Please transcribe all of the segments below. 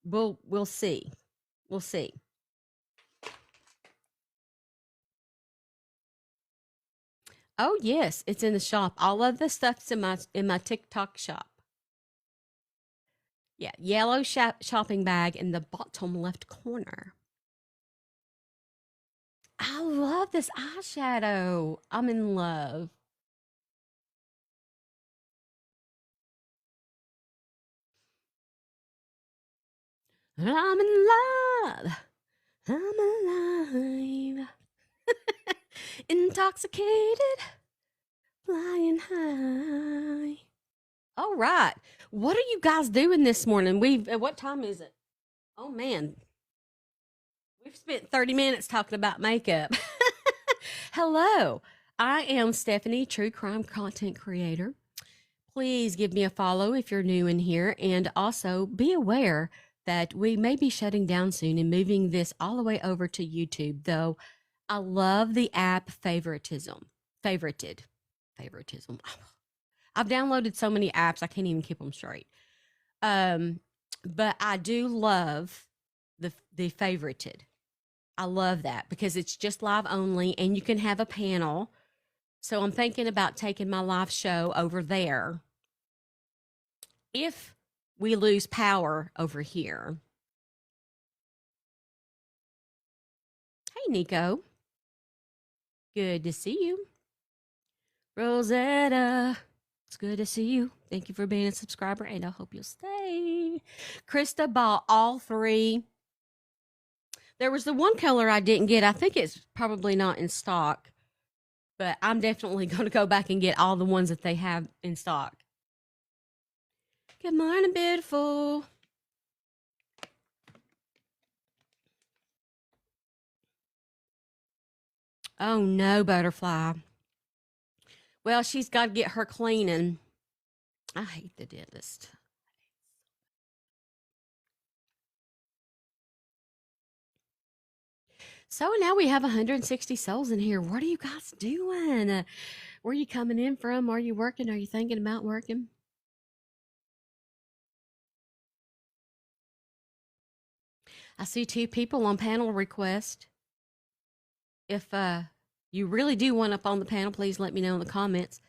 we'll see. We'll see. Oh yes, it's in the shop. All of the stuff's in my TikTok shop. Yeah, yellow shopping bag in the bottom left corner. I love this eyeshadow. I'm in love. I'm in love. I'm alive. Intoxicated, flying high. All right. What are you guys doing this morning? What time is it? Oh man, we've spent 30 minutes talking about makeup. Hello. I am Stephanie, true crime content creator. Please give me a follow if you're new in here, and also be aware that we may be shutting down soon and moving this all the way over to YouTube, though I love the app favoritism. Favoritism. I've downloaded so many apps, I can't even keep them straight. But I do love the favorited. I love that because it's just live only and you can have a panel. So I'm thinking about taking my live show over there if we lose power over here. Hey, Nico. Good to see you. Rosetta, it's good to see you. Thank you for being a subscriber, and I hope you'll stay. Krista bought all three. There was the one color I didn't get. I think it's probably not in stock, but I'm definitely going to go back and get all the ones that they have in stock. Good morning, beautiful. Oh, no, butterfly. Well, she's got to get her cleaning. I hate the dentist. So now we have 160 souls in here. What are you guys doing? Where are you coming in from? Are you working? Are you thinking about working? I see 2 people on panel request. If you really do want up on the panel, please let me know in the comments.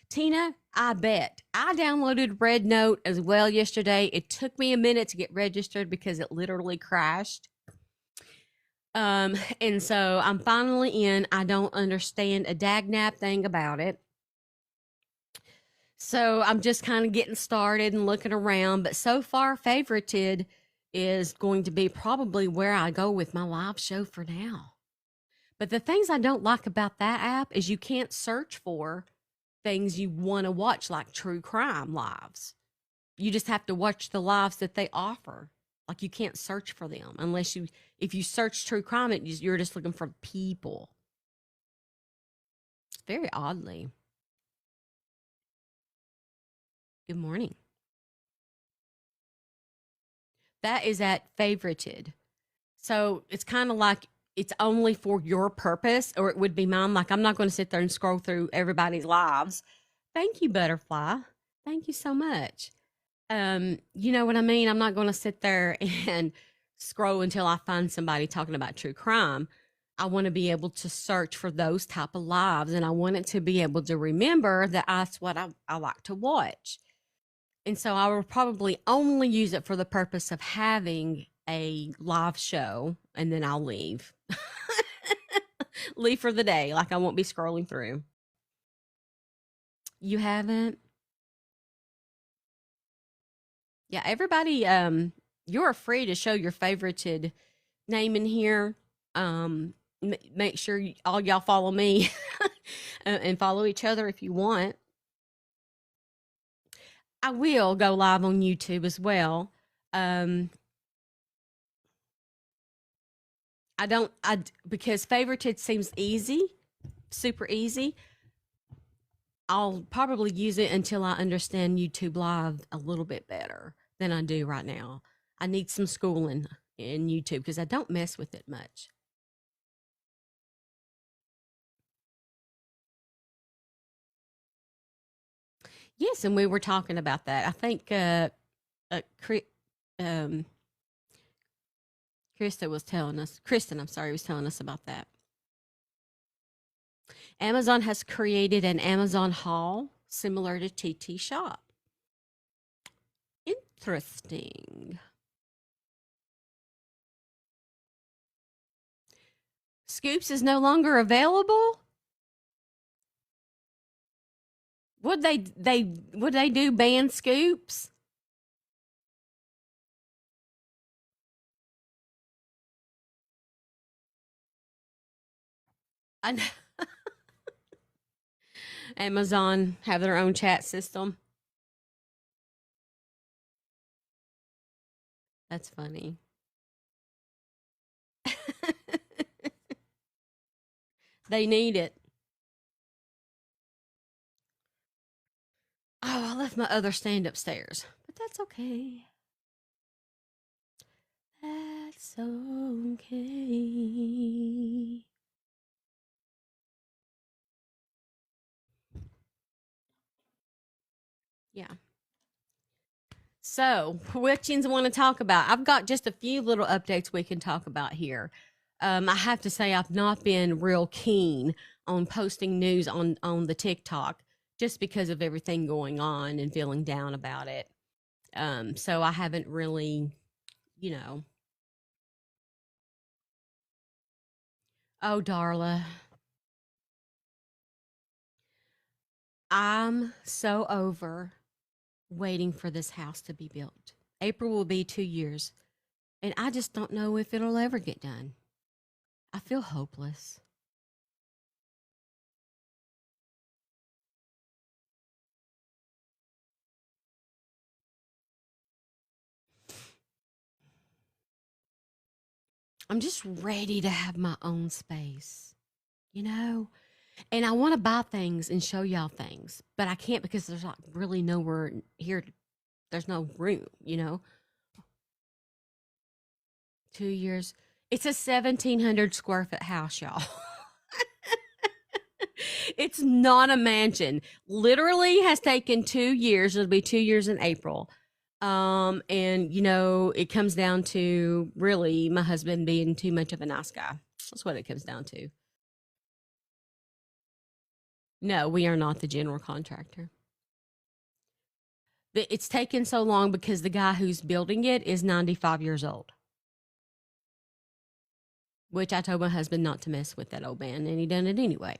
Tina, I bet. I downloaded Red Note as well yesterday. It took me a minute to get registered because it literally crashed. And so I'm finally in. I don't understand a dagnap thing about it. So I'm just kind of getting started and looking around. But so far, favorited is going to be probably where I go with my live show for now. But the things I don't like about that app is you can't search for things you want to watch, like true crime lives. You just have to watch the lives that they offer. Like you can't search for them unless if you search true crime, you're just looking for people. Very oddly. Good morning. That is at favorited. So it's kind of like it's only for your purpose, or it would be mine. Like I'm not going to sit there and scroll through everybody's lives. Thank you, butterfly. Thank you so much. You know what I mean? I'm not going to sit there and scroll until I find somebody talking about true crime. I want to be able to search for those type of lives, and I want it to be able to remember that that's what I like to watch. And so I will probably only use it for the purpose of having a live show, and then I'll leave. Leave for the day. Like I won't be scrolling through. You haven't? Yeah, everybody, you're free to show your favorited name in here. Make sure all y'all follow me and follow each other if you want. I will go live on YouTube as well. Because favorited seems easy, super easy. I'll probably use it until I understand YouTube Live a little bit better than I do right now. I need some schooling in YouTube because I don't mess with it much. Yes, and we were talking about that. I think Kristen, was telling us about that. Amazon has created an Amazon haul similar to TT Shop. Interesting. Scoops is no longer available? Would they do ban Scoops? I know. Amazon have their own chat system. That's funny. They need it. Oh, I left my other stand upstairs, but that's okay. That's okay. Yeah. So, which ones want to talk about? I've got just a few little updates we can talk about here. I have to say I've not been real keen on posting news on the TikTok just because of everything going on and feeling down about it. So I haven't really, you know. Oh, Darla, I'm so over waiting for this house to be built. April will be 2 years, and I just don't know if it'll ever get done. I feel hopeless. I'm just ready to have my own space, you know? And I want to buy things and show y'all things, but I can't because there's like really nowhere here. There's no room, you know? 2 years. It's a 1,700 square foot house, y'all. It's not a mansion. Literally has taken 2 years. It'll be 2 years in April. And you know, it comes down to really my husband being too much of a nice guy. That's what it comes down to. No, we are not the general contractor. It's taken so long because the guy who's building it is 95 years old. Which I told my husband not to mess with that old man, and he done it anyway.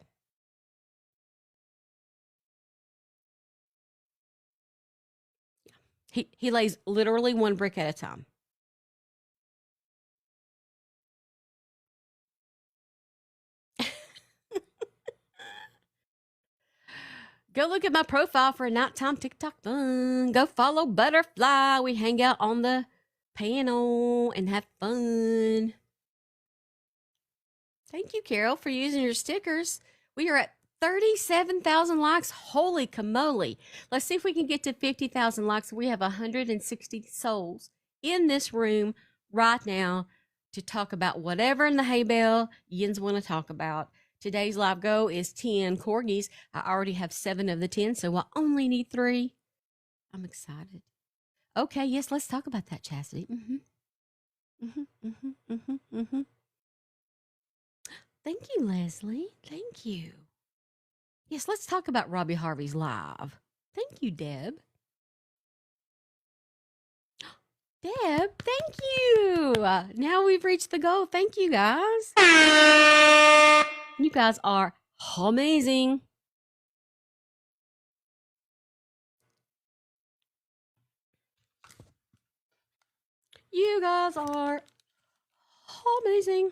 He lays literally one brick at a time. Go look at my profile for a nighttime TikTok fun. Go follow Butterfly. We hang out on the panel and have fun. Thank you, Carol, for using your stickers. We are at 37,000 likes. Holy camole. Let's see if we can get to 50,000 likes. We have 160 souls in this room right now to talk about whatever in the hay bale yins want to talk about. Today's live goal is 10 corgis. I already have 7 of the 10, so I only need 3. I'm excited. Okay, yes, let's talk about that, Chastity. Thank you, Leslie. Thank you. Yes, let's talk about Robbie Harvey's live. Thank you, Deb. Deb, thank you. Now we've reached the goal. Thank you, guys. You guys are amazing. You guys are amazing.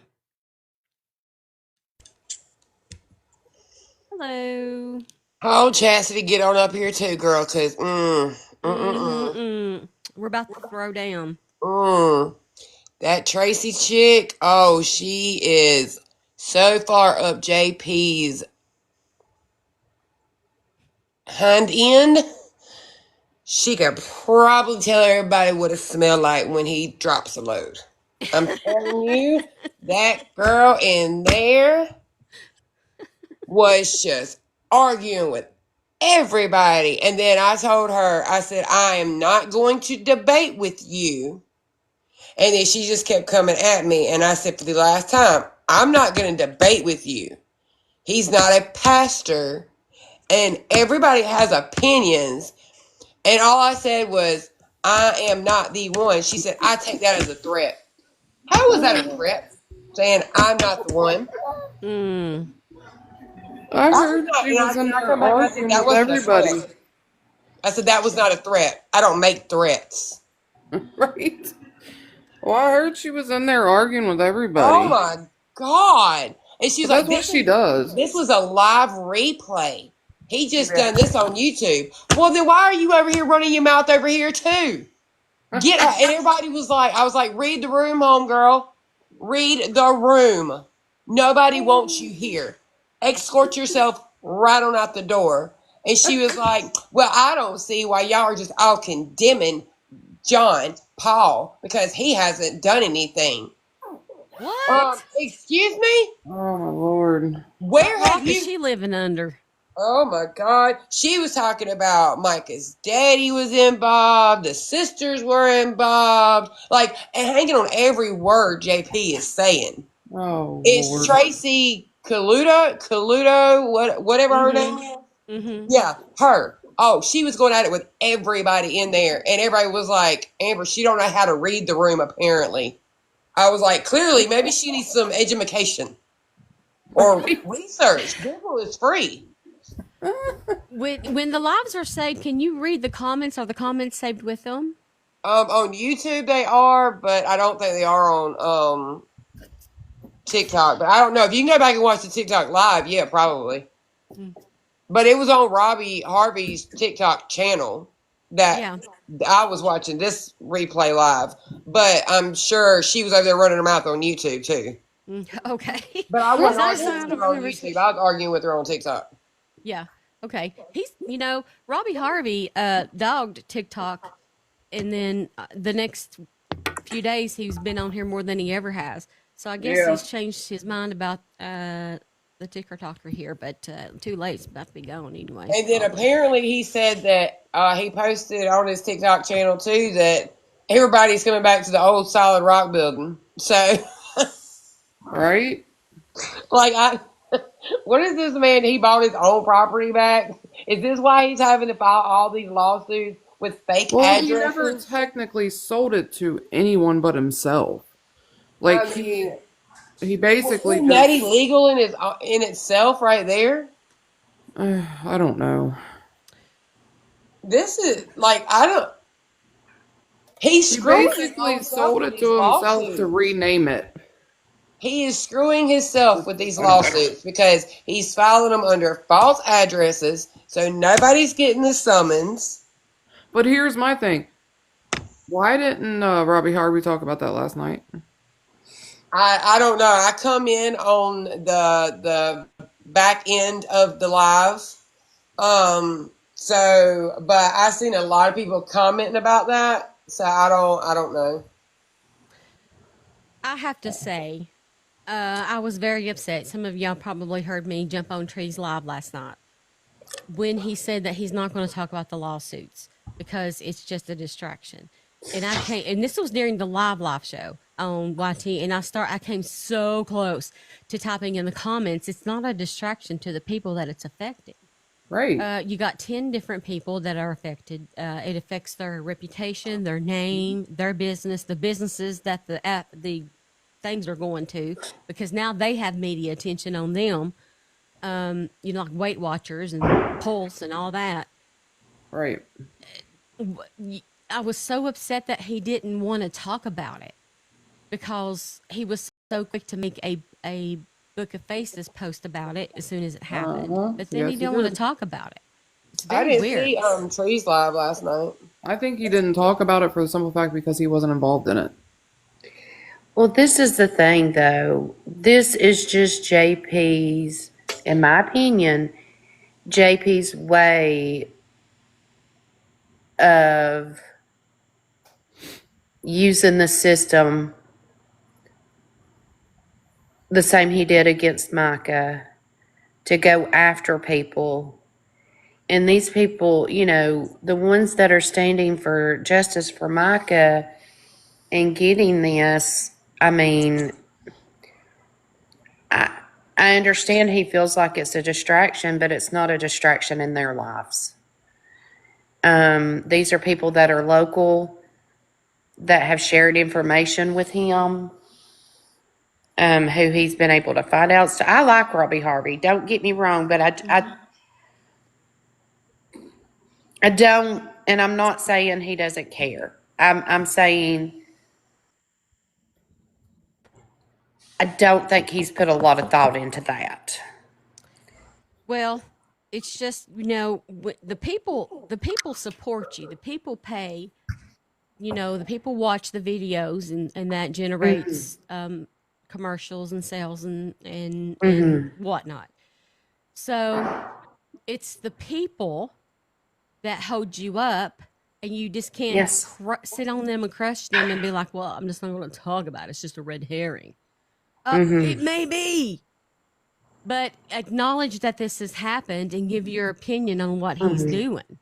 Hello. Oh, Chastity, get on up here too, girl, because We're about to throw down. That Tracy chick, oh, she is so far up JP's hind end. She could probably tell everybody what it smelled like when he drops a load. I'm telling you, that girl in there was just arguing with everybody. And then I told her, I said, I am not going to debate with you. And then she just kept coming at me. And I said, for the last time, I'm not going to debate with you. He's not a pastor. And everybody has opinions. And all I said was, I am not the one. She said, I take that as a threat. How was that a threat? Saying, I'm not the one. Mm. I heard she was in there come back and I said, arguing that with wasn't a threat. everybody. I said, that was not a threat. I don't make threats. Right? Well, I heard she was in there arguing with everybody. Oh my God. And she was But like, that's what she does. This was a live replay. He just done this on YouTube. Well, then why are you over here running your mouth over here too? Get out. And everybody was like, I was like, read the room, homegirl. Read the room. Nobody wants you here. Escort yourself right on out the door. And she was like, well, I don't see why y'all are just all condemning John Paul because he hasn't done anything. What? Excuse me? Oh my Lord. Where What have rock is you? she living under? Oh my God. She was talking about Micah's daddy was involved, the sisters were involved, like, and hanging on every word JP is saying. Oh It's Lord. Tracy Coluto, whatever her name is. Mm-hmm. Yeah, her. Oh, she was going at it with everybody in there, and everybody was like, Amber, she don't know how to read the room, apparently. I was like, clearly, maybe she needs some education or research. Google is free. When the lives are saved, can you read the comments? Are the comments saved with them? On YouTube they are, but I don't think they are on TikTok. But I don't know. If you can go back and watch the TikTok live, yeah, probably. Mm. But it was on Robbie Harvey's TikTok channel that Yeah. I was watching this replay live. But I'm sure she was over there running her mouth on YouTube too. Okay. But I wasn't Because arguing with her on YouTube. I was arguing with her on TikTok. Yeah. Okay. He's, Robbie Harvey dogged TikTok, and then the next few days he's been on here more than he ever has. So I guess he's changed his mind about the ticker talker here, but too late. It's about to be gone anyway. And then apparently he said that he posted on his TikTok channel too that everybody's coming back to the old solid rock building. So, Right? like, what is this man? He bought his own property back. Is this why he's having to file all these lawsuits with fake Well, addresses? he never technically sold it to anyone but himself. Like he basically Isn't that illegal in itself, right there? I don't know. This is like I don't. He's He screwing basically himself sold with it these to himself lawsuits. to rename it. He is screwing himself with these lawsuits because he's filing them under false addresses, so nobody's getting the summons. But here's my thing. Why didn't Robbie Harvey talk about that last night? I don't know. I come in on the back end of the live. But I seen a lot of people commenting about that, so I don't know. I have to say, I was very upset. Some of y'all probably heard me jump on Trees Live last night when he said that he's not going to talk about the lawsuits because it's just a distraction. And and this was during the live show on YT, and I came so close to typing in the comments, it's not a distraction to the people that it's affecting. Right. You got 10 different people that are affected. It affects their reputation, their name, their business, the businesses that the things are going to, because now they have media attention on them. Like Weight Watchers and Pulse and all that. Right. I was so upset that he didn't want to talk about it because he was so quick to make a Book of Faces post about it as soon as it happened. But then Yes, he didn't want to talk about it. It's I very didn't weird. see Trees Live last night. I think he didn't talk about it for the simple fact because he wasn't involved in it. Well, this is the thing, though. This is just JP's, in my opinion, JP's way of using the system the same he did against Micah to go after people. And these people, the ones that are standing for justice for Micah, in getting this. I mean, I understand he feels like it's a distraction, but it's not a distraction in their lives. These are people that are local, that have shared information with him, who he's been able to find out. So I like Robbie Harvey. Don't get me wrong, but I don't, and I'm not saying he doesn't care. I'm saying I don't think he's put a lot of thought into that. Well, it's just, the people support you. The people pay. The people watch the videos, and that generates commercials and sales and whatnot. So it's the people that hold you up, and you just can't Yes. sit on them and crush them and be like, well, I'm just not going to talk about it. It's just a red herring. It may be, but acknowledge that this has happened and give your opinion on what he's doing.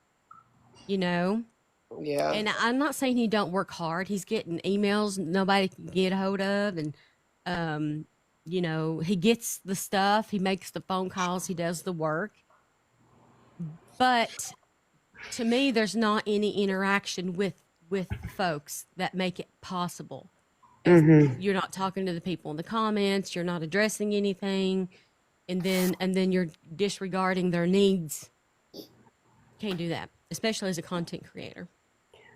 Yeah. And I'm not saying he don't work hard. He's getting emails nobody can get a hold of, and he gets the stuff, he makes the phone calls, he does the work. But to me, there's not any interaction with the folks that make it possible. You're not talking to the people in the comments, you're not addressing anything, and then you're disregarding their needs. Can't do that, especially as a content creator.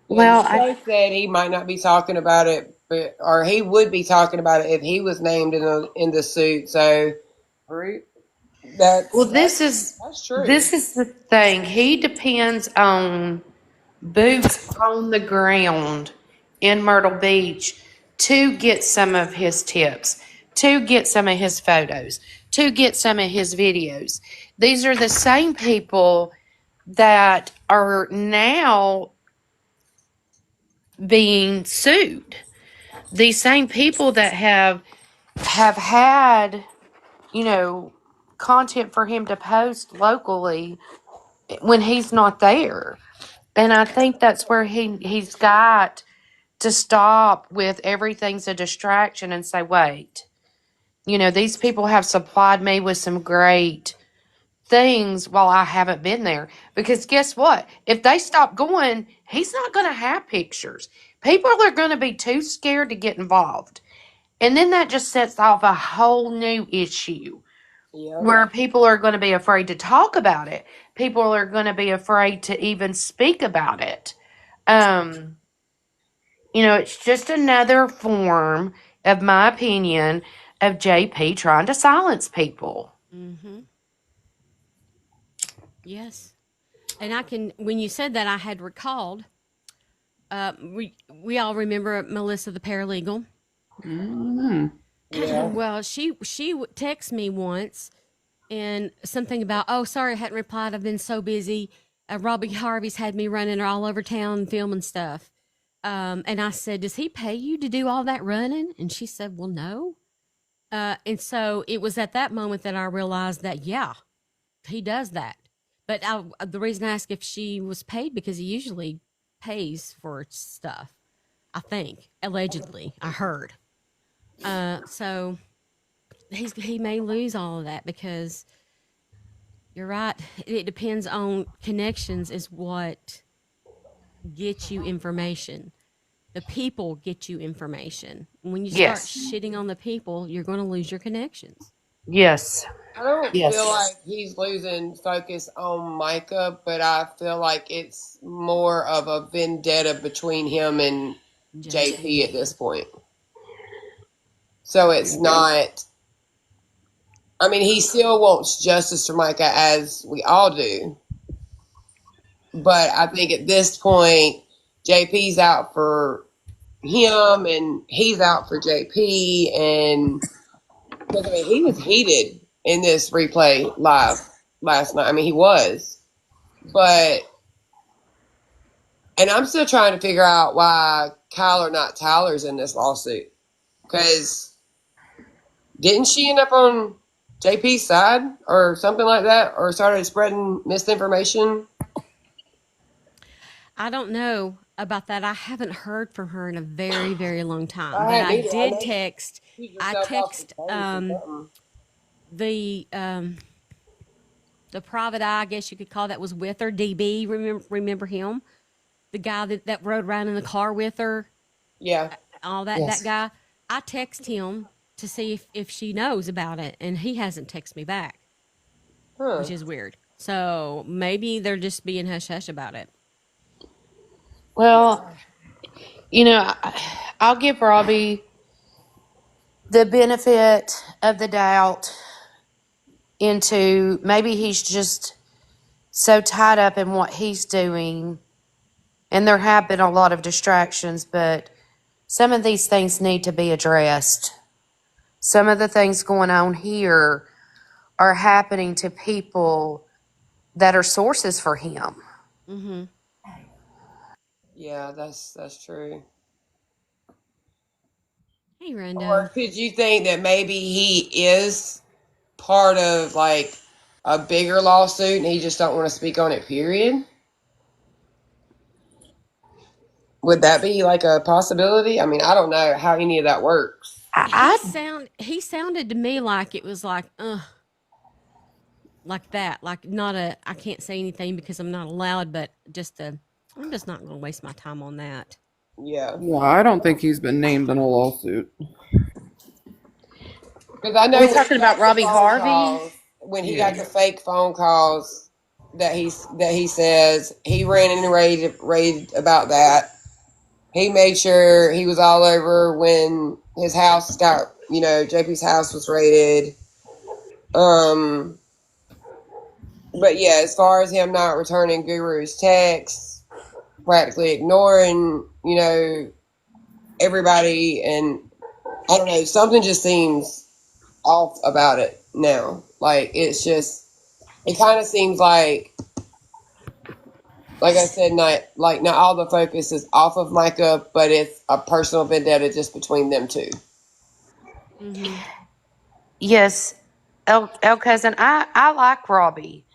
Well, I said he might not be talking about it, or he would be talking about it if he was named in the suit. So that's true. this is the thing. He depends on boots on the ground in Myrtle Beach to get some of his tips, to get some of his photos, to get some of his videos. These are the same people that are now being sued. These same people that have had, content for him to post locally when he's not there. And I think that's where he's got to stop with everything's a distraction and say, wait, these people have supplied me with some great things while I haven't been there. Because guess what? If they stop going, he's not going to have pictures. People are going to be too scared to get involved. And then that just sets off a whole new issue where people are going to be afraid to talk about it. People are going to be afraid to even speak about it. It's just another form, of my opinion, of JP trying to silence people. Yes. And when you said that, I had recalled, we all remember Melissa the paralegal. Well, she texted me once, and something about, oh, sorry, I hadn't replied. I've been so busy. Robbie Harvey's had me running all over town filming stuff. And I said, does he pay you to do all that running? And she said, well, no. And so it was at that moment that I realized that, yeah, he does that. But the reason I asked if she was paid, because he usually pays for stuff, I think, allegedly, I heard. So he may lose all of that, because you're right. It depends on connections is what gets you information. The people get you information. When you start shitting on the people, you're going to lose your connections. Yes. I don't feel like he's losing focus on Micah, but I feel like it's more of a vendetta between him and JP at this point. So it's not, I mean, he still wants justice for Micah, as we all do. But I think at this point, JP's out for him and he's out for JP. And I mean, he was heated in this replay live last night. I mean, he was. But, and I'm still trying to figure out why Kyle or not Tyler's in this lawsuit. Because didn't she end up on JP's side or something like that, or started spreading misinformation? I don't know. about that. I haven't heard from her in a very, very long time. I But hadn't I either. I did know she text. keeps I herself off the text case or something. the private eye, I guess you could call that, was with her. DB, remember him? The guy that rode around in the car with her, Yeah. all that Yes. guy. I text him to see if she knows about it, and he hasn't texted me back, Huh. which is weird. So maybe they're just being hush hush about it. Well, I'll give Robbie the benefit of the doubt into maybe he's just so tied up in what he's doing, and there have been a lot of distractions, but some of these things need to be addressed. Some of the things going on here are happening to people that are sources for him. Mm-hmm. Yeah, that's true. Hey, Or Rando. could you think that maybe he is part of like a bigger lawsuit and he just don't want to speak on it, period? Would that be like a possibility? I mean, I don't know how any of that works. He sounded to me like it was like that, like not a, I can't say anything because I'm not allowed, but I'm just not going to waste my time on that. Yeah. Yeah, I don't think he's been named in a lawsuit. Because I Are know we when he talking about got the Robbie phone Harvey? calls, when he Yeah. got the fake phone calls that he says he ran and raided about that. He made sure he was all over when his house got, JP's house was raided. Um, but yeah, as far as him not returning Guru's texts, practically ignoring, everybody, and I don't know, something just seems off about it now. Like it's just, it kind of seems like I said, not all the focus is off of Micah, but it's a personal vendetta just between them two. Mm-hmm. Yes, El cousin, I like Robbie.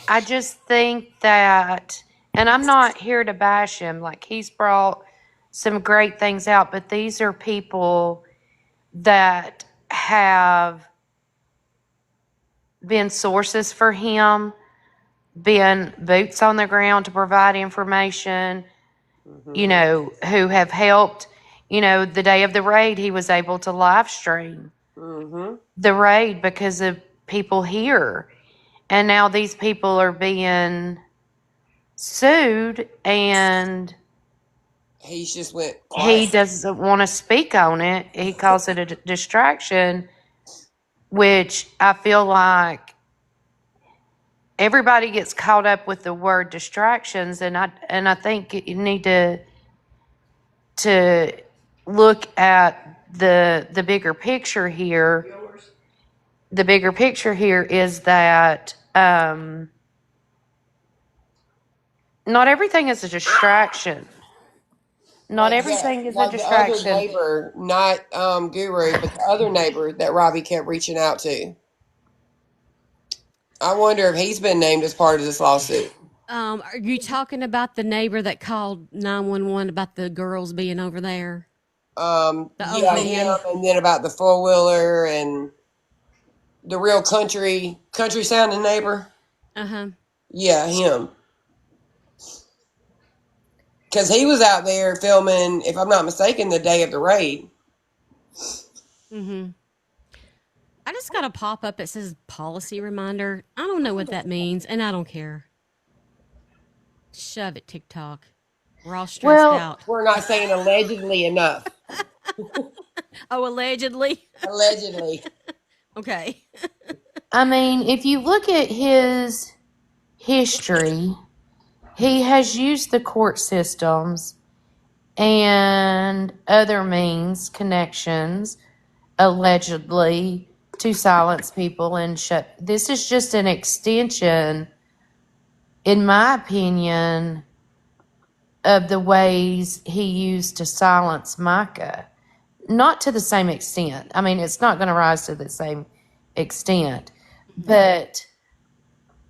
I just think that, and I'm not here to bash him, like he's brought some great things out, but these are people that have been sources for him, been boots on the ground to provide information, who have helped. The day of the raid, he was able to live stream Mm-hmm. the raid because of people here. And now these people are being sued, and He just went he quiet. doesn't want to speak on it. He calls it a distraction, which I feel like everybody gets caught up with the word distractions, and I think you need to look at the bigger picture here. The bigger picture here is that not everything is a distraction. Not everything is a Like the other distraction. neighbor, not Guru, but the other neighbor that Robbie kept reaching out to. I wonder if he's been named as part of this lawsuit. Are you talking about the neighbor that called 911 about the girls being over there? The old Yeah, him, man. and then about the 4-wheeler and the real country sounding neighbor. Uh huh. Yeah, him. Because he was out there filming, if I'm not mistaken, the day of the raid. Mm-hmm. I just got a pop up that says policy reminder. I don't know what that means, and I don't care. Shove it, TikTok. We're all stressed Well, out. We're not saying allegedly enough. Oh, allegedly. Allegedly. Okay. I mean, if you look at his history, he has used the court systems and other means, connections, allegedly, to silence people and shut. This is just an extension, in my opinion, of the ways he used to silence Micah. Not to the same extent. I mean, it's not going to rise to the same extent. But,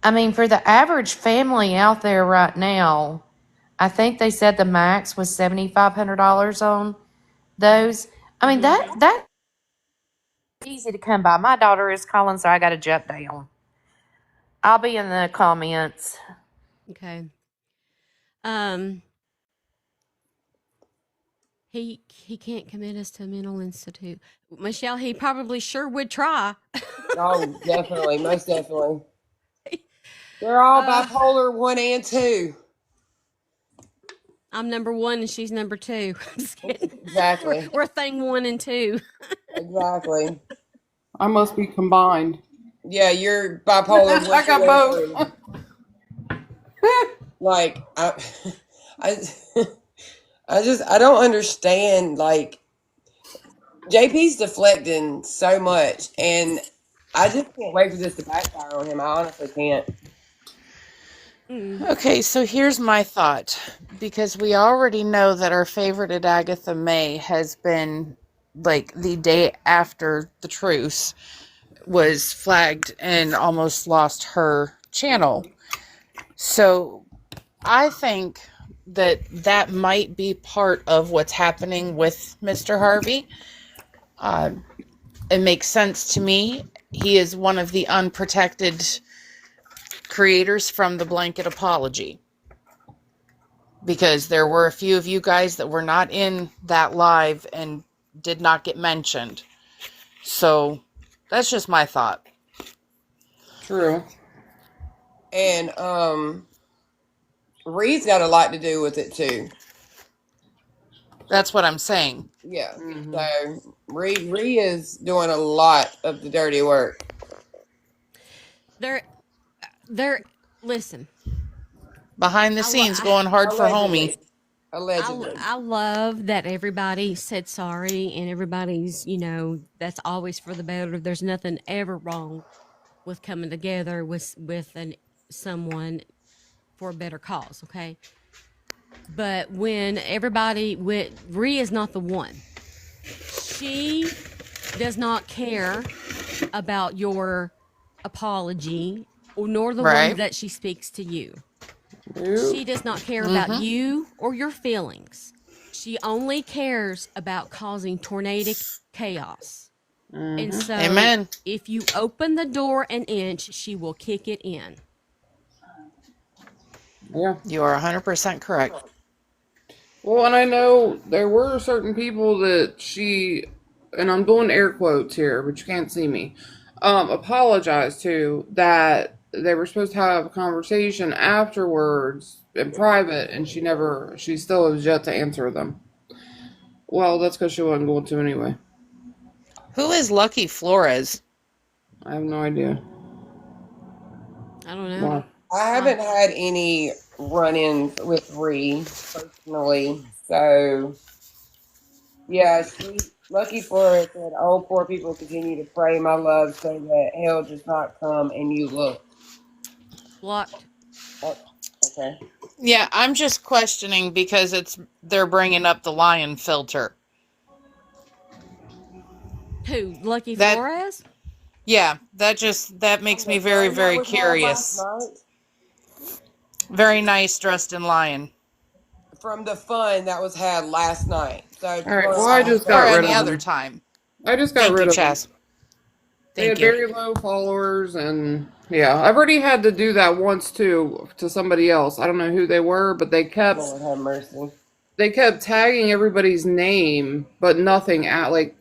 I mean, for the average family out there right now, I think they said the max was $7,500 on those. I mean, that easy to come by. My daughter is calling, so I got to jump down. I'll be in the comments. Okay. He can't commit us to a mental institute. Michelle, he probably sure would try. Oh, definitely, most definitely. They're all bipolar 1 and 2. I'm number 1 and she's number 2. I'm just kidding. Exactly. We're thing 1 and 2. Exactly. I must be combined. Yeah, you're bipolar 1, I got 2, both. and 3. Like I don't understand. Like JP's deflecting so much, and I just can't wait for this to backfire on him. I honestly can't. Okay, so here's my thought. Because we already know that our favorited Agatha May has been, like, the day after the truce, was flagged and almost lost her channel. So I think that might be part of what's happening with Mr. Harvey. It makes sense to me. He is one of the unprotected creators from the blanket apology. Because there were a few of you guys that were not in that live and did not get mentioned. So that's just my thought. True. And Reed's got a lot to do with it too. That's what I'm saying. Yeah. So Reed is doing a lot of the dirty work. They're listen. Behind the scenes going hard for homie. Allegedly. I love that everybody said sorry and everybody's, that's always for the better. There's nothing ever wrong with coming together with someone for a better cause, okay? But when Rhea is not the one. She does not care about your apology, nor the one that she speaks to you. She does not care about you or your feelings. She only cares about causing tornadic chaos. And so Amen. If you open the door an inch, she will kick it in. Yeah. You are 100% correct. Well, and I know there were certain people that she, and I'm doing air quotes here, but you can't see me, apologized to, that they were supposed to have a conversation afterwards in private, and she still has yet to answer them. Well, that's because she wasn't going to anyway. Who is Lucky Flores? I have no idea. I don't know. Why? I haven't had any run-ins with Reed personally, so yeah, Lucky Flores said, "Oh, poor people continue to pray, my love, so that hell does not come and you look." Blocked. Oh, okay. Yeah, I'm just questioning because they're bringing up the lion filter. Who? Lucky Flores? Yeah, that makes me very, very curious. Very nice dressed in lion. From the fun that was had last night. So, all right, well, I just got rid of any other them. time. I just got rid of them. They had very low followers, and yeah, I've already had to do that once too to somebody else. I don't know who they were, but they kept Lord have mercy. They kept tagging everybody's name, but nothing at like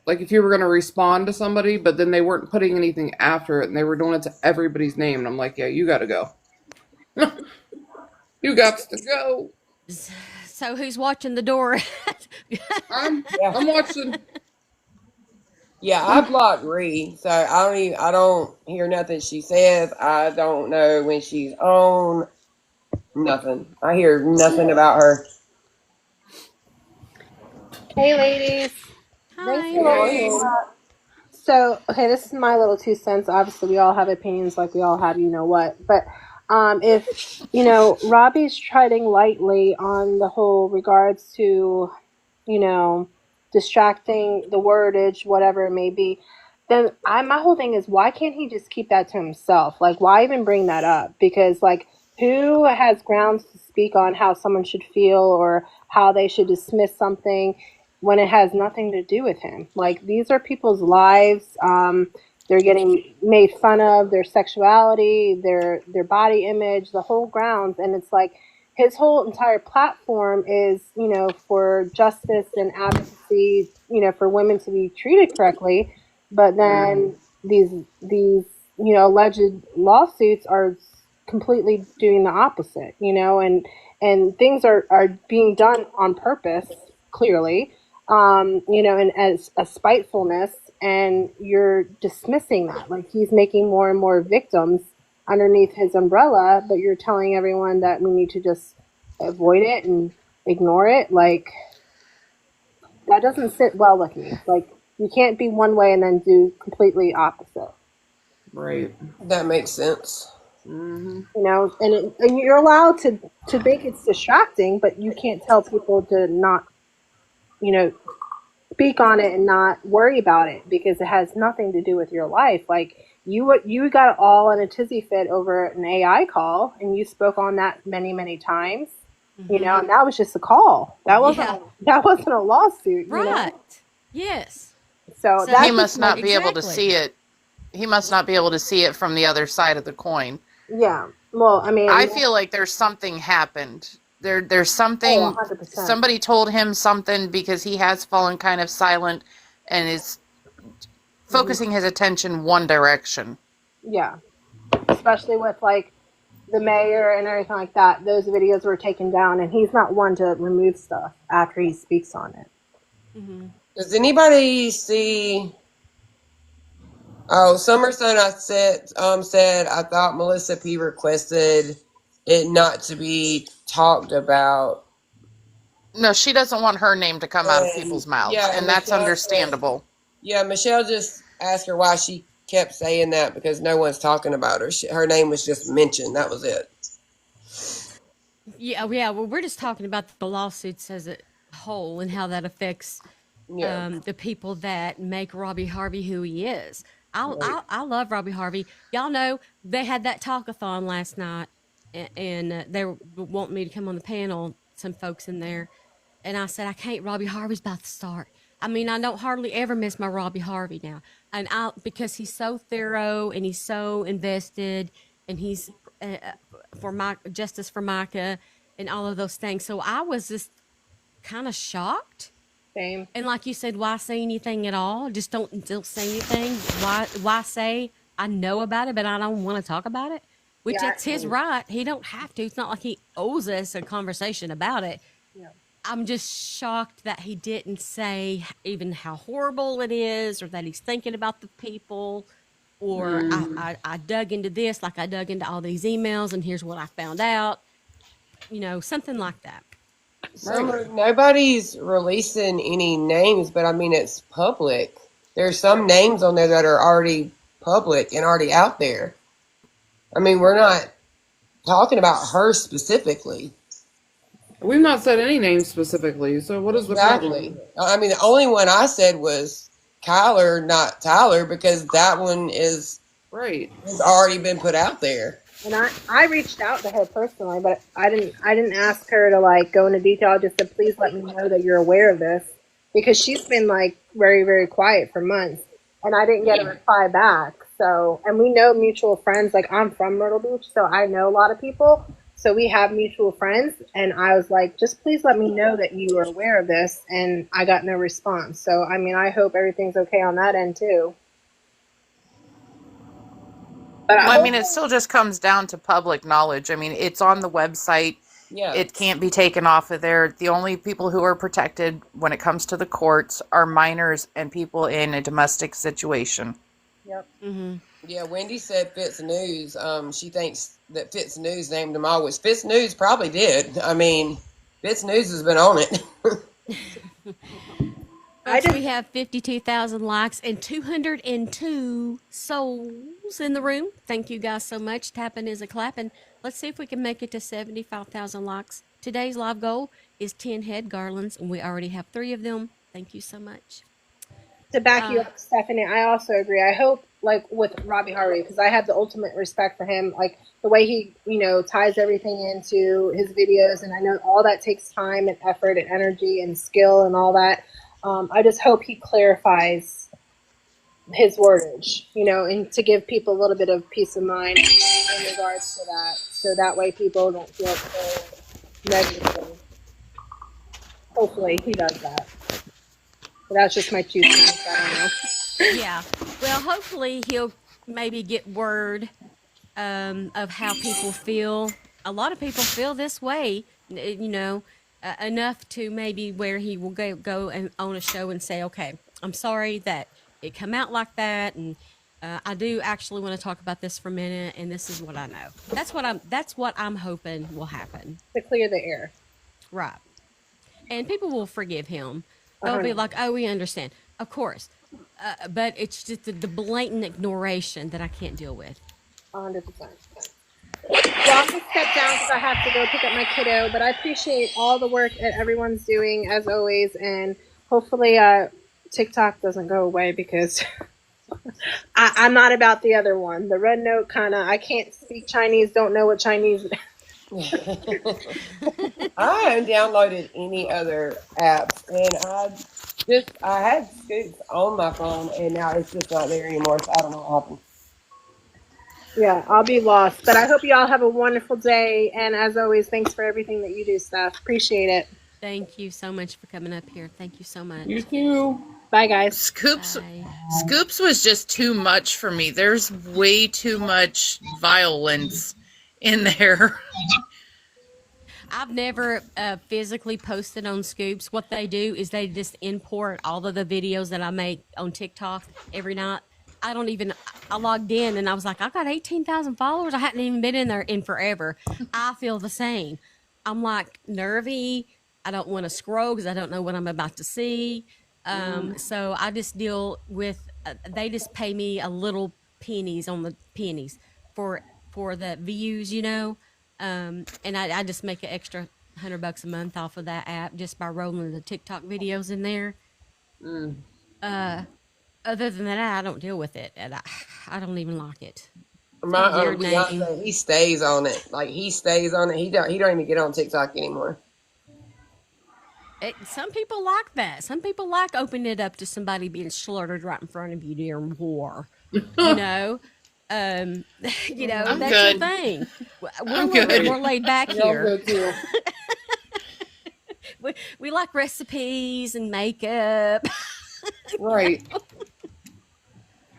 if you were going to respond to somebody, but then they weren't putting anything after it, and they were doing it to everybody's name, and I'm like, yeah, you got to go. You got to go. So who's watching the door? I'm watching. Yeah, I blocked Ree, so I don't hear nothing she says. I don't know when she's on. Nothing. I hear nothing about her. Hey, ladies. Hi. So, okay, this is my little 2 cents. Obviously, we all have opinions like we all have you know what. But if, Robbie's treading lightly on the whole regards to, distracting the wordage, whatever it may be, then my whole thing is, why can't he just keep that to himself? Like, why even bring that up? Because, like, who has grounds to speak on how someone should feel or how they should dismiss something when it has nothing to do with him. Like, these are people's lives. They're getting made fun of, their sexuality, their body image, the whole grounds. And it's like his whole entire platform is, for justice and advocacy, for women to be treated correctly. But then these alleged lawsuits are completely doing the opposite, and things are being done on purpose, clearly, and as a spitefulness, and you're dismissing that. Like, he's making more and more victims underneath his umbrella, but you're telling everyone that we need to just avoid it and ignore it. Like, that doesn't sit well with me. Like, you can't be one way and then do completely opposite. Right. That makes sense. Mm-hmm. And you're allowed to think it's distracting, but you can't tell people to not, speak on it and not worry about it, because it has nothing to do with your life. Like, you got all in a tizzy fit over an AI call, and you spoke on that many, many times. And that was just a call. That wasn't a lawsuit, Right. Yes. So So He must not be able to exactly. see it. He must not be able to see it from the other side of the coin. yeah. Well, I mean, I feel like there's something happened. There's something. 100%. Somebody told him something, because he has fallen kind of silent and is focusing his attention one direction. Yeah. Especially with, like, the mayor and everything like that. Those videos were taken down, and he's not one to remove stuff after he speaks on it. Mm-hmm. Does anybody see? Oh, Summer Sun, I said I thought Melissa P requested it not to be talked about. No, she doesn't want her name to come out of people's mouths, yeah, and that's Michelle understandable. Michelle just asked her why she kept saying that, because no one's talking about her. Her name was just mentioned. That was it. Yeah. Well, we're just talking about the lawsuits as a whole and how that affects Yeah. the people that make Robbie Harvey who he is. Right. I love Robbie Harvey. Y'all know they had that talkathon last night, and they were wanting me to come on the panel. Some folks in there, and I said I can't. Robbie Harvey's about to start. I mean, I don't hardly ever miss my Robbie Harvey now, and because he's so thorough and he's so invested, and he's for my justice for Micah and all of those things. So I was just kind of shocked. Same. And like you said, why say anything at all? Just don't say anything. Why say I know about it, but I don't want to talk about it? Which Yeah, that's his right. He don't have to. It's not like he owes us a conversation about it. Yeah. I'm just shocked that he didn't say even how horrible it is, or that he's thinking about the people, or I dug into this like I dug into all these emails, and here's what I found out. Something like that. Summer, nobody's releasing any names, but I mean, it's public. There's some names on there that are already public and already out there. I mean, we're not talking about her specifically. We've not said any names specifically, so what is the problem? I mean, the only one I said was Kyler, not Tyler, because that one has already been put out there. And I reached out to her personally, but I didn't ask her to, like, go into detail. I just said, please let me know that you're aware of this, because she's been, like, very, very quiet for months, and I didn't get a reply back. So, and we know mutual friends. Like, I'm from Myrtle Beach, so I know a lot of people. So we have mutual friends, and I was like, just please let me know that you are aware of this, and I got no response. So, I mean, I hope everything's okay on that end too. But I mean, it still just comes down to public knowledge. I mean, it's on the website. Yeah. It can't be taken off of there. The only people who are protected when it comes to the courts are minors and people in a domestic situation. Yep. Mm-hmm. Yeah, Wendy said Fitz News. She thinks that Fitz News named them all, which Fitz News probably did. I mean, Fitz News has been on it. Folks, we have 52,000 likes and 202 souls in the room. Thank you guys so much. Tapping is a clapping. Let's see if we can make it to 75,000 likes. Today's live goal is 10 head garlands, and we already have 3 of them. Thank you so much. To back you up, Stephanie, I also agree. I hope like with Robbie Harvey, because I have the ultimate respect for him. Like the way he, ties everything into his videos, and I know all that takes time and effort and energy and skill and all that. I just hope he clarifies his wordage, and to give people a little bit of peace of mind in regards to that, so that way people don't feel so negative. Hopefully he does that. But that's just my 2 cents. I don't know. Yeah. Well, hopefully he'll maybe get word of how people feel. A lot of people feel this way, enough to maybe where he will go and on a show and say, okay, I'm sorry that it come out like that. And I do actually want to talk about this for a minute. And this is what I know. That's what I'm hoping will happen. To clear the air. Right. And people will forgive him. They'll be like, oh, we understand. Of course. But it's just the blatant ignoration that I can't deal with. 100%. Well, I'm going to step down because I have to go pick up my kiddo. But I appreciate all the work that everyone's doing, as always. And hopefully TikTok doesn't go away, because I'm not about the other one. The red note kind of, I can't speak Chinese, don't know what Chinese I haven't downloaded any other apps, and I had Scoops on my phone, and now it's just not there anymore. So I don't know what happened. Yeah, I'll be lost. But I hope you all have a wonderful day. And as always, thanks for everything that you do, Steph. Appreciate it. Thank you so much for coming up here. Thank you so much. You too. Bye, guys. Scoops Bye. Scoops was just too much for me. There's way too much violence in there. I've never physically posted on Scoops. What they do is they just import all of the videos that I make on TikTok every night. I logged in and I was like, I got 18,000 followers. I hadn't even been in there in forever. I feel the same. I'm like nervy. I don't want to scroll because I don't know what I'm about to see. So I just deal with, they just pay me a little pennies on the pennies for the views, and I just make an extra $100 a month off of that app just by rolling the TikTok videos in there. Other than that, I don't deal with it, and I don't even like it. My Weird name. Beyonce, he stays on it. Like he stays on it. He don't even get on TikTok anymore. Some people like that. Some people like opening it up to somebody being slaughtered right in front of you during war. I'm That's good. your thing. I'm good. We're laid back Yeah, I'm here. good too. We like recipes and makeup. Right.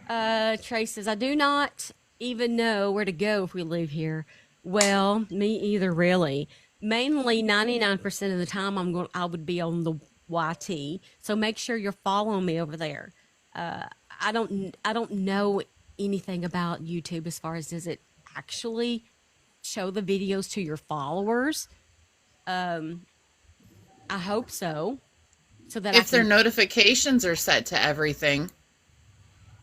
Trey says, I do not even know where to go if we leave here. Well, me either, really. Mainly 99% of the time I would be on the YT. So make sure you're following me over there. I don't know anything about YouTube as far as does it actually show the videos to your followers. I hope so. So that If their notifications are set to everything.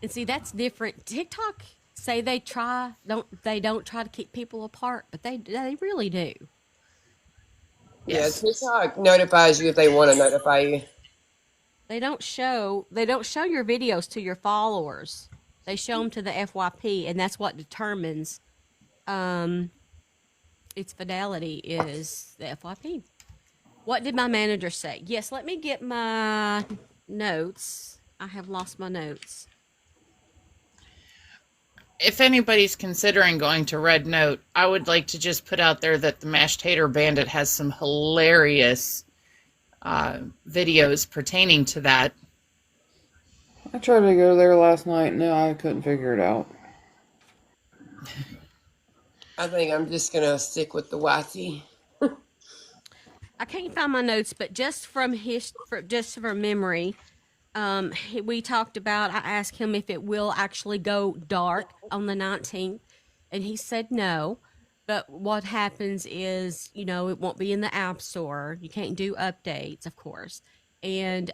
and see, that's different. TikTok say they don't try to keep people apart, but they really do. Yes. Yeah, TikTok notifies you if they want to notify you. They don't show your videos to your followers. They show them to the FYP, and that's what determines its fidelity is the FYP. What did my manager say? Yes, let me get my notes. I have lost my notes. If anybody's considering going to Red Note, I would like to just put out there that the Mashed Tater Bandit has some hilarious videos pertaining to that. I tried to go there last night. No, I couldn't figure it out. I think I'm just gonna stick with the YT. I can't find my notes, but just from memory, we talked about. I asked him if it will actually go dark on the 19th, and he said no. But what happens is, it won't be in the App Store. You can't do updates, of course, and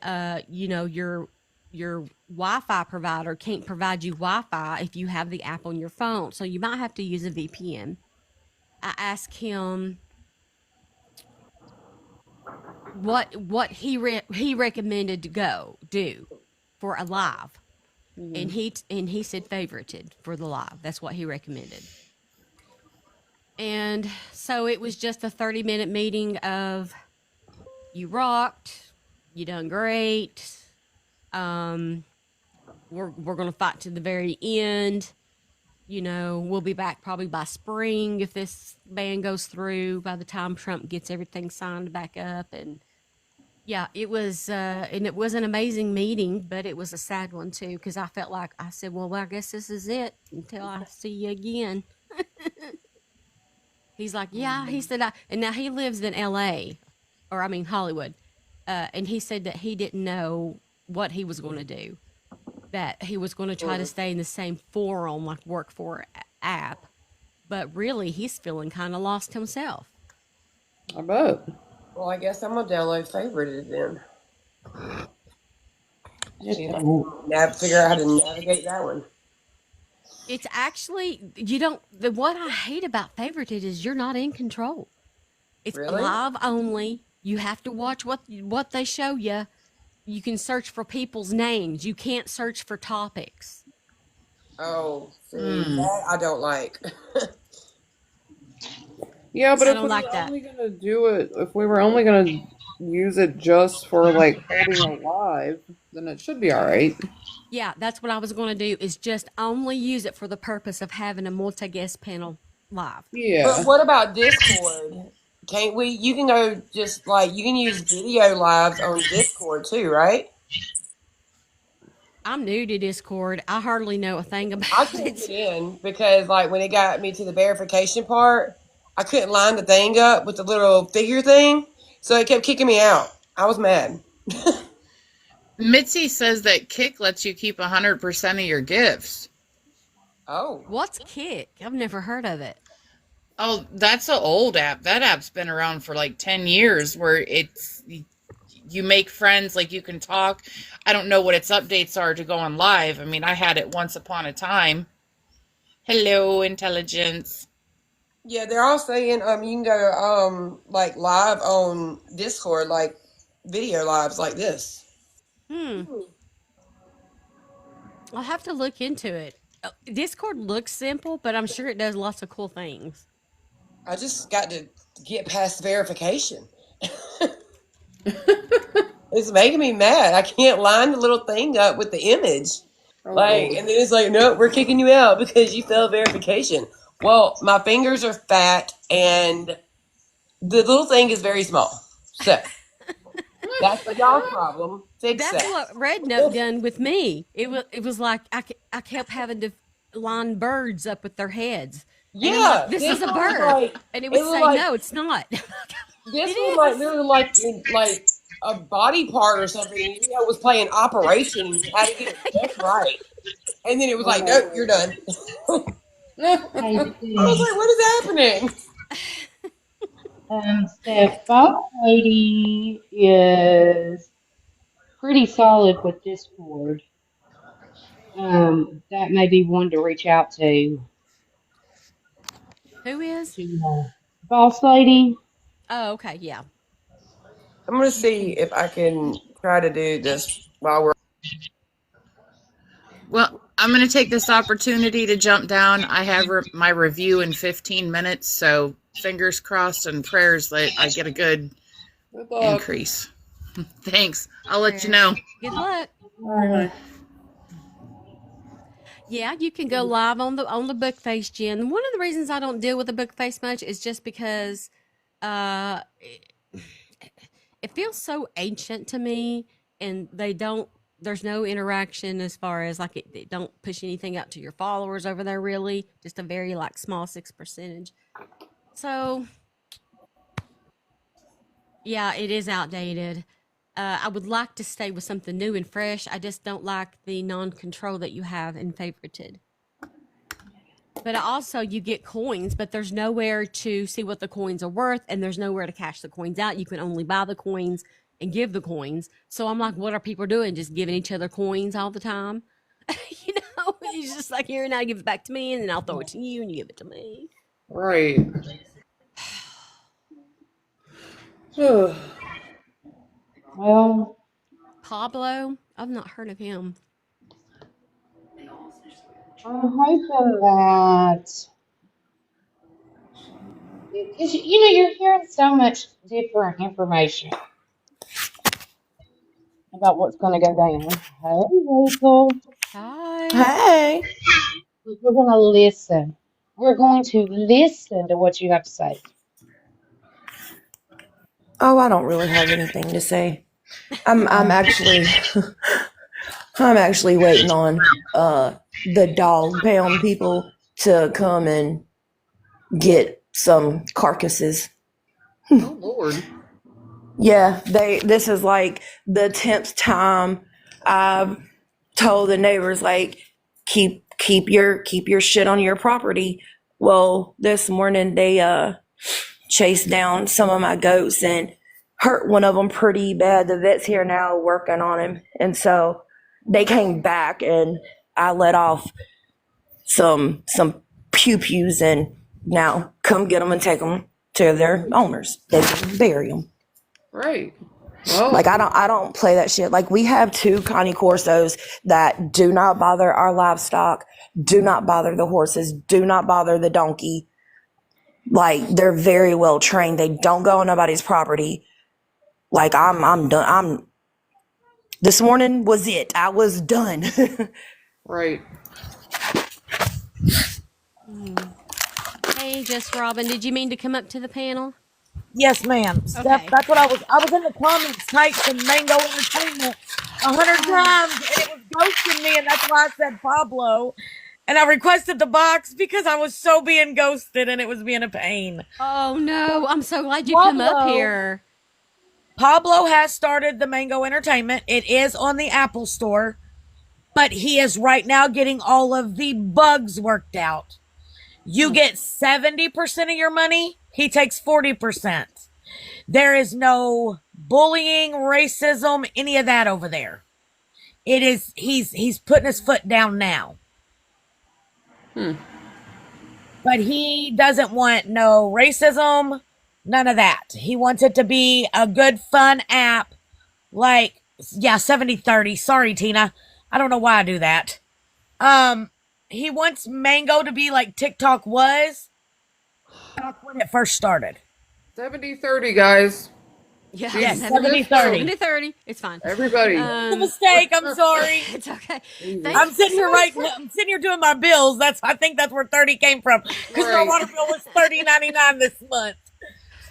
your Wi-Fi provider can't provide you Wi-Fi if you have the app on your phone. So you might have to use a VPN. I asked him what he recommended to do for a live, and he said favorited for the live. That's what he recommended. And so it was just a 30-minute meeting of you rocked, you done great. We're gonna fight to the very end. You know, we'll be back probably by spring if this ban goes through. By the time Trump gets everything signed back up, and yeah, it was an amazing meeting, but it was a sad one too because I felt like I said, well, I guess this is it until I see you again. He's like, yeah. He said, and now he lives in L.A. or I mean Hollywood, and he said that he didn't know what he was going to do. That he was going to try to stay in the same forum, like work for app, but really he's feeling kind of lost himself. I bet. Well, I guess I'm gonna download favorited then. See if I can figure out how to navigate that one. It's actually you don't. What I hate about favorited is you're not in control. It's Really? live only. You have to watch what they show you. You can search for people's names. You can't search for topics. Oh, see, that I don't like. Yeah, but I if don't we like were that. only gonna do it, if we were only gonna use it just for like holding a live, then it should be all right. Yeah, that's what I was going to do. Is just only use it for the purpose of having a multi-guest panel live. But Yeah. what about Discord? Can't we? You can go just like you can use video lives on Discord too, right? I'm new to Discord. I hardly know a thing I about couldn't it. get in because like when it got me to the verification part, I couldn't line the thing up with the little figure thing, so it kept kicking me out. I was mad. Mitzi says that Kick lets you keep 100% of your gifts. Oh, What's Kick? I've never heard of it. Oh, that's an old app. That app's been around for like 10 years where it's you make friends, like you can talk. I don't know what its updates are to go on live. I mean, I had it once upon a time. Hello, intelligence. yeah, they're all saying you can go like live on Discord, like video lives like this. I'll have to look into it. Discord looks simple, but I'm sure it does lots of cool things. I just got to get past verification. It's making me mad. I can't line the little thing up with the image. Oh, Like, Lord. and then it's like, nope, we're kicking you out because you failed verification. Well, my fingers are fat and the little thing is very small. So that's y'all's problem. Fix That's that. what Red Note done with me. It was like I kept having to line birds up with their heads. And I'm Yeah, like, this is a one was bird. like, And it would say, like no, it's not. this It one like is. literally like like a body part or something. And you know, was playing Operation and you had to get it just right. And then it was like, nope, you're done. Hey, I was like, what is happening? Steph, Boss Lady is pretty solid with Discord. That may be one to reach out to. Who is? Boss Lady. Oh, okay, yeah. I'm gonna see if I can try to do this while we're. Well, I'm going to take this opportunity to jump down. I have my review in 15 minutes, so fingers crossed and prayers that I get a good Good luck. increase. Thanks. I'll let you know. Good luck. Alright. Yeah, you can go live on the book face, Jen. One of the reasons I don't deal with the book face much is just because uh it feels so ancient to me, and there's no interaction as far as like it don't push anything out to your followers over there, really, just a very like small 6%. So yeah, it is outdated. I would like to stay with something new and fresh. I just don't like the non-control that you have in favorited. But also, you get coins, but there's nowhere to see what the coins are worth, and there's nowhere to cash the coins out. You can only buy the coins and give the coins. So I'm like, what are people doing? Just giving each other coins all the time? It's just like, here, now give it back to me, and then I'll throw it to you, and you give it to me. Right. Well, Pablo, I've not heard of him. I'm hoping that, because you're hearing so much different information about what's going to go down. Hey, Rachel. Hi. Hey. We're going to listen. We're going to listen to what you have to say. Oh, I don't really have anything to say. I'm actually I'm actually waiting on the dog pound people to come and get some carcasses. Oh Lord. Yeah, this is like the 10th time I've told the neighbors like keep your shit on your property. Well, this morning they chased down some of my goats and hurt one of them pretty bad. The vet's here now working on him, and so they came back and I let off some pew pews, and now come get them and take them to their owners. They can bury them. Right. Well, Like I don't play that shit. Like we have 2 Connie Corsos that do not bother our livestock, do not bother the horses, do not bother the donkey. Like they're very well trained. They don't go on nobody's property. Like I'm done. This morning was it. I was done. right. Hey, Just Robin, did you mean to come up to the panel? Yes, ma'am. Steph, Okay. that's what I was in the comments typing Mango Entertainment 100 times, and it was ghosting me, and that's why I said Pablo. And I requested the box because I was so being ghosted, and it was being a pain. Oh no, I'm so glad you come up here. Pablo has started the Mango Entertainment. It is on the Apple Store, but he is right now getting all of the bugs worked out. You get 70% of your money. He takes 40%. There is no bullying, racism, any of that over there. It is, he's putting his foot down now. But he doesn't want no racism, none of that. He wants it to be a good, fun app. Like, yeah, 70-30. Sorry, Tina. I don't know why I do that. He wants Mango to be like TikTok was back when it first started. 70-30, guys. Yeah, Yes, 70-30. 70-30. It's fine. Everybody. It's a mistake. I'm sorry. It's okay. I'm sitting here I'm sitting here doing my bills. I think that's where 30 came from. Because my Right. water bill was $30.99 this month.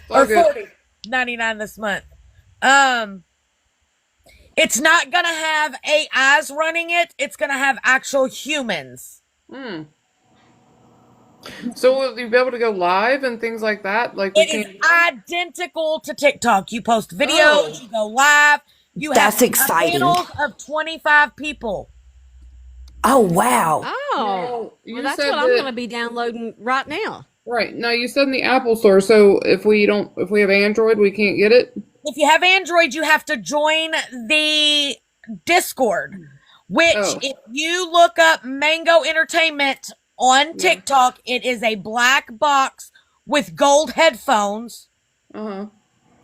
Or $40.99 this month. It's not gonna have AIs running it. It's gonna have actual humans. So will you be able to go live and things like that? Like It is identical to TikTok. You post videos, you go live, you That's have exciting. panels of 25 people. Oh wow. Oh, you well, that's said what I'm that- going to be downloading right now. Right. Now you said in the Apple Store, so if we have Android, we can't get it? If you have Android, you have to join the Discord, which if you look up Mango Entertainment on TikTok, it is a black box with gold headphones.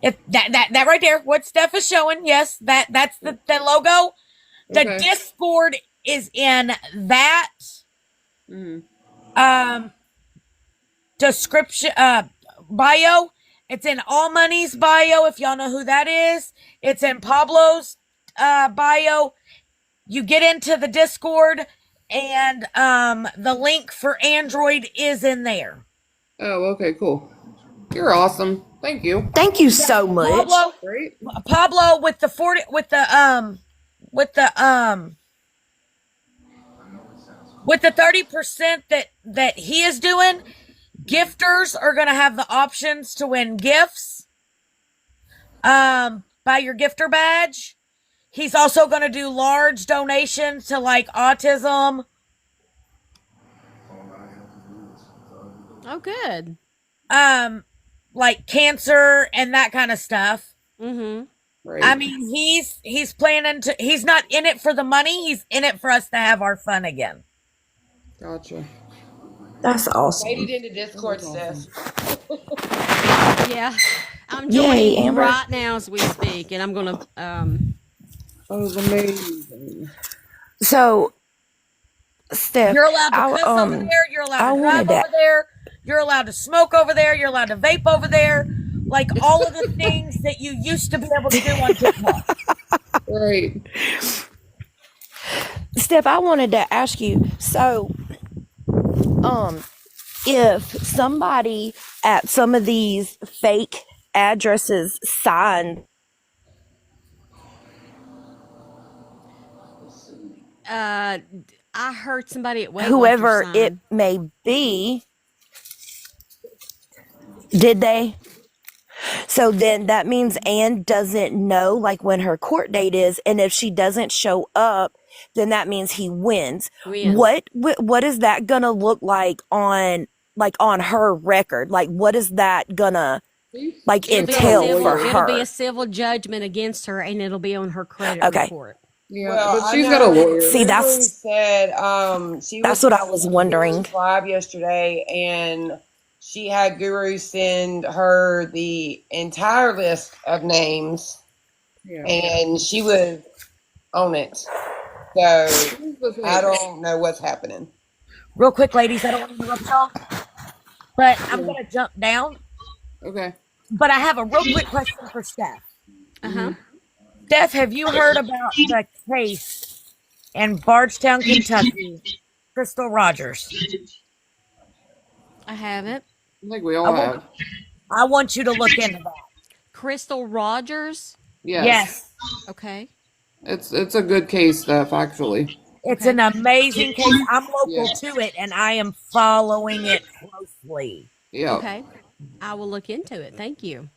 If that right there, what Steph is showing, yes, that's the logo. The Discord is in that description bio. It's in All Money's bio, if y'all know who that is. It's in Pablo's bio. You get into the Discord, and the link for Android is in there. Oh, okay, cool. You're awesome. Thank you. Thank you so much. Pablo with the 30% that he is doing, gifters are going to have the options to win gifts by your gifter badge. He's also going to do large donations to like autism. Oh, good. Like cancer and that kind of stuff. Mm-hmm. Right. I mean, he's planning to, he's not in it for the money. He's in it for us to have our fun again. Gotcha. That's awesome. Made it into Discord, Steph. Yeah. I'm Yay, joining Amber. right now as we speak, and I'm going to... That was amazing. So Steph, You're allowed to I cuss over there. You're allowed I to drive wanted to over there. You're allowed to smoke over there. You're allowed to vape over there. Like all of the things that you used to be able to do on TikTok. Right. Steph, I wanted to ask you. So, if somebody at some of these fake addresses signed, I heard somebody at Weight whoever Watchers it sign. may be, did they? So then that means Anne doesn't know like when her court date is, and if she doesn't show up, then that means he wins. Wins. What is that gonna look like on her record? Like what is that gonna like It'll be a entail civil. for It'll be her? a civil judgment against her, and it'll be on her credit Okay. report. Yeah, Well, but I she's got a know lawyer. See, Guru that's said she was what I was wondering. live yesterday, and she had Guru send her the entire list of names, Yeah. and she was on it. So Here's the thing. I don't know what's happening. Real quick, ladies, I don't want to interrupt y'all, but I'm going to jump down. Okay. But I have a real quick question for Steph. Uh-huh. Steph, have you heard about the case in Bardstown, Kentucky, Crystal Rogers? I haven't. I think we all have. I want you to look into that. Crystal Rogers. Yes. Okay. It's a good case, Steph, actually. It's Okay. an amazing case. I'm local Yeah. to it, and I am following it closely. Yeah. Okay. I will look into it. Thank you.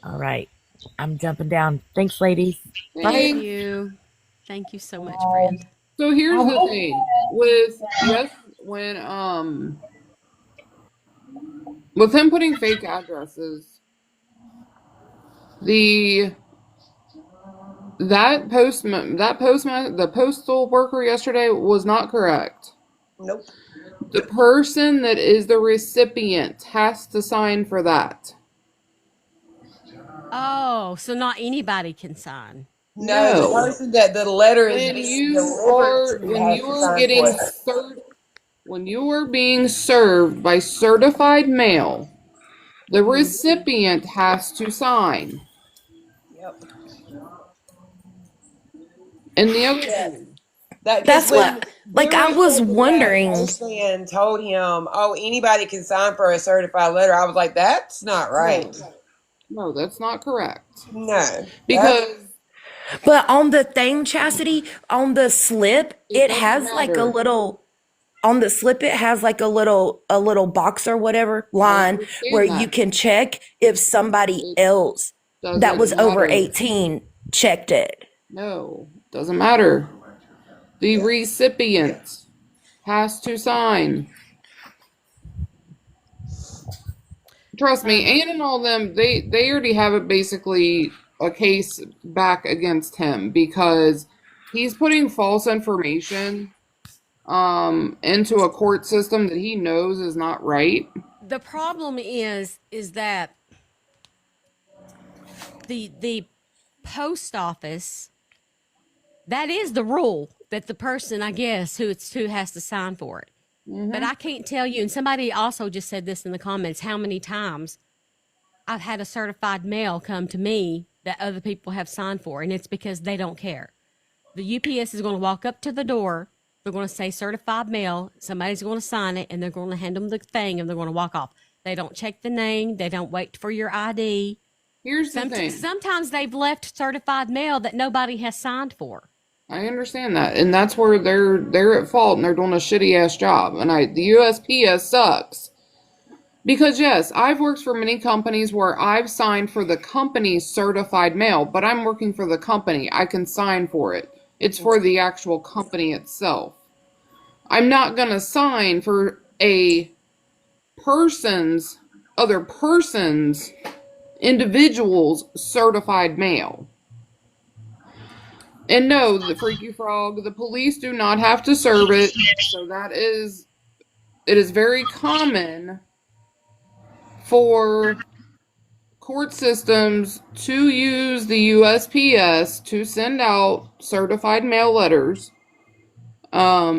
All right. I'm jumping down. Thanks, ladies. Thank Thanks. you. Thank you so much, friend. So here's the thing with him putting fake addresses, the postal worker yesterday was not correct. Nope. The person that is the recipient has to sign for that. Oh, so not anybody can sign. No, the No. person that the letter is When being you delivered to when has you to are sign getting for it. served, when you are being served by certified mail, the recipient has to sign. Yep. And the other thing, That's what like I was wondering. And told him, "Oh, anybody can sign for a certified letter." I was like, "That's not right." no, that's not correct. No, Because But on the thing, Chastity, on the slip, it doesn't has like a matter. little on the slip it has like a little box or whatever line understand where that. you can check if somebody else that doesn't was over matter. 18 checked it. No, doesn't matter. The recipient has to sign. Trust me, Ann and all them, they already have it basically a case back against him because he's putting false information into a court system that he knows is not right. The problem is that the post office, that is the rule, that the person, I guess, who has to sign for it. But I can't tell you, and somebody also just said this in the comments, how many times I've had a certified mail come to me that other people have signed for, and it's because they don't care. The UPS is going to walk up to the door, they're going to say certified mail, somebody's going to sign it, and they're going to hand them the thing, and they're going to walk off. They don't check the name, they don't wait for your ID. Here's the thing. Sometimes they've left certified mail that nobody has signed for. I understand that, and that's where they're at fault, and they're doing a shitty ass job. And the USPS sucks because yes, I've worked for many companies where I've signed for the company's certified mail, but I'm working for the company. I can sign for it. It's for the actual company itself. I'm not gonna sign for other person's individual's certified mail. And no, the Freaky Frog, the police do not have to serve it. So it is very common for court systems to use the USPS to send out certified mail letters.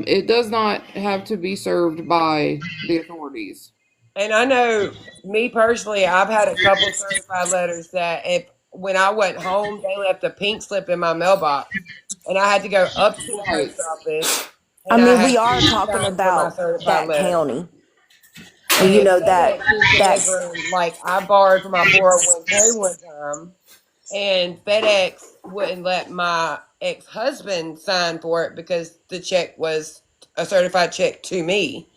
It does not have to be served by the authorities. And I know me personally, I've had a couple of certified letters that if when I went home, they left a pink slip in my mailbox, and I had to go up to the Right. post office, I and I mean, had we to are talking sign for my about certified that letter. county. And And you if know FedEx is that delivering, like I borrowed for my 401k one time, and FedEx wouldn't let my ex-husband sign for it because the check was a certified check to me.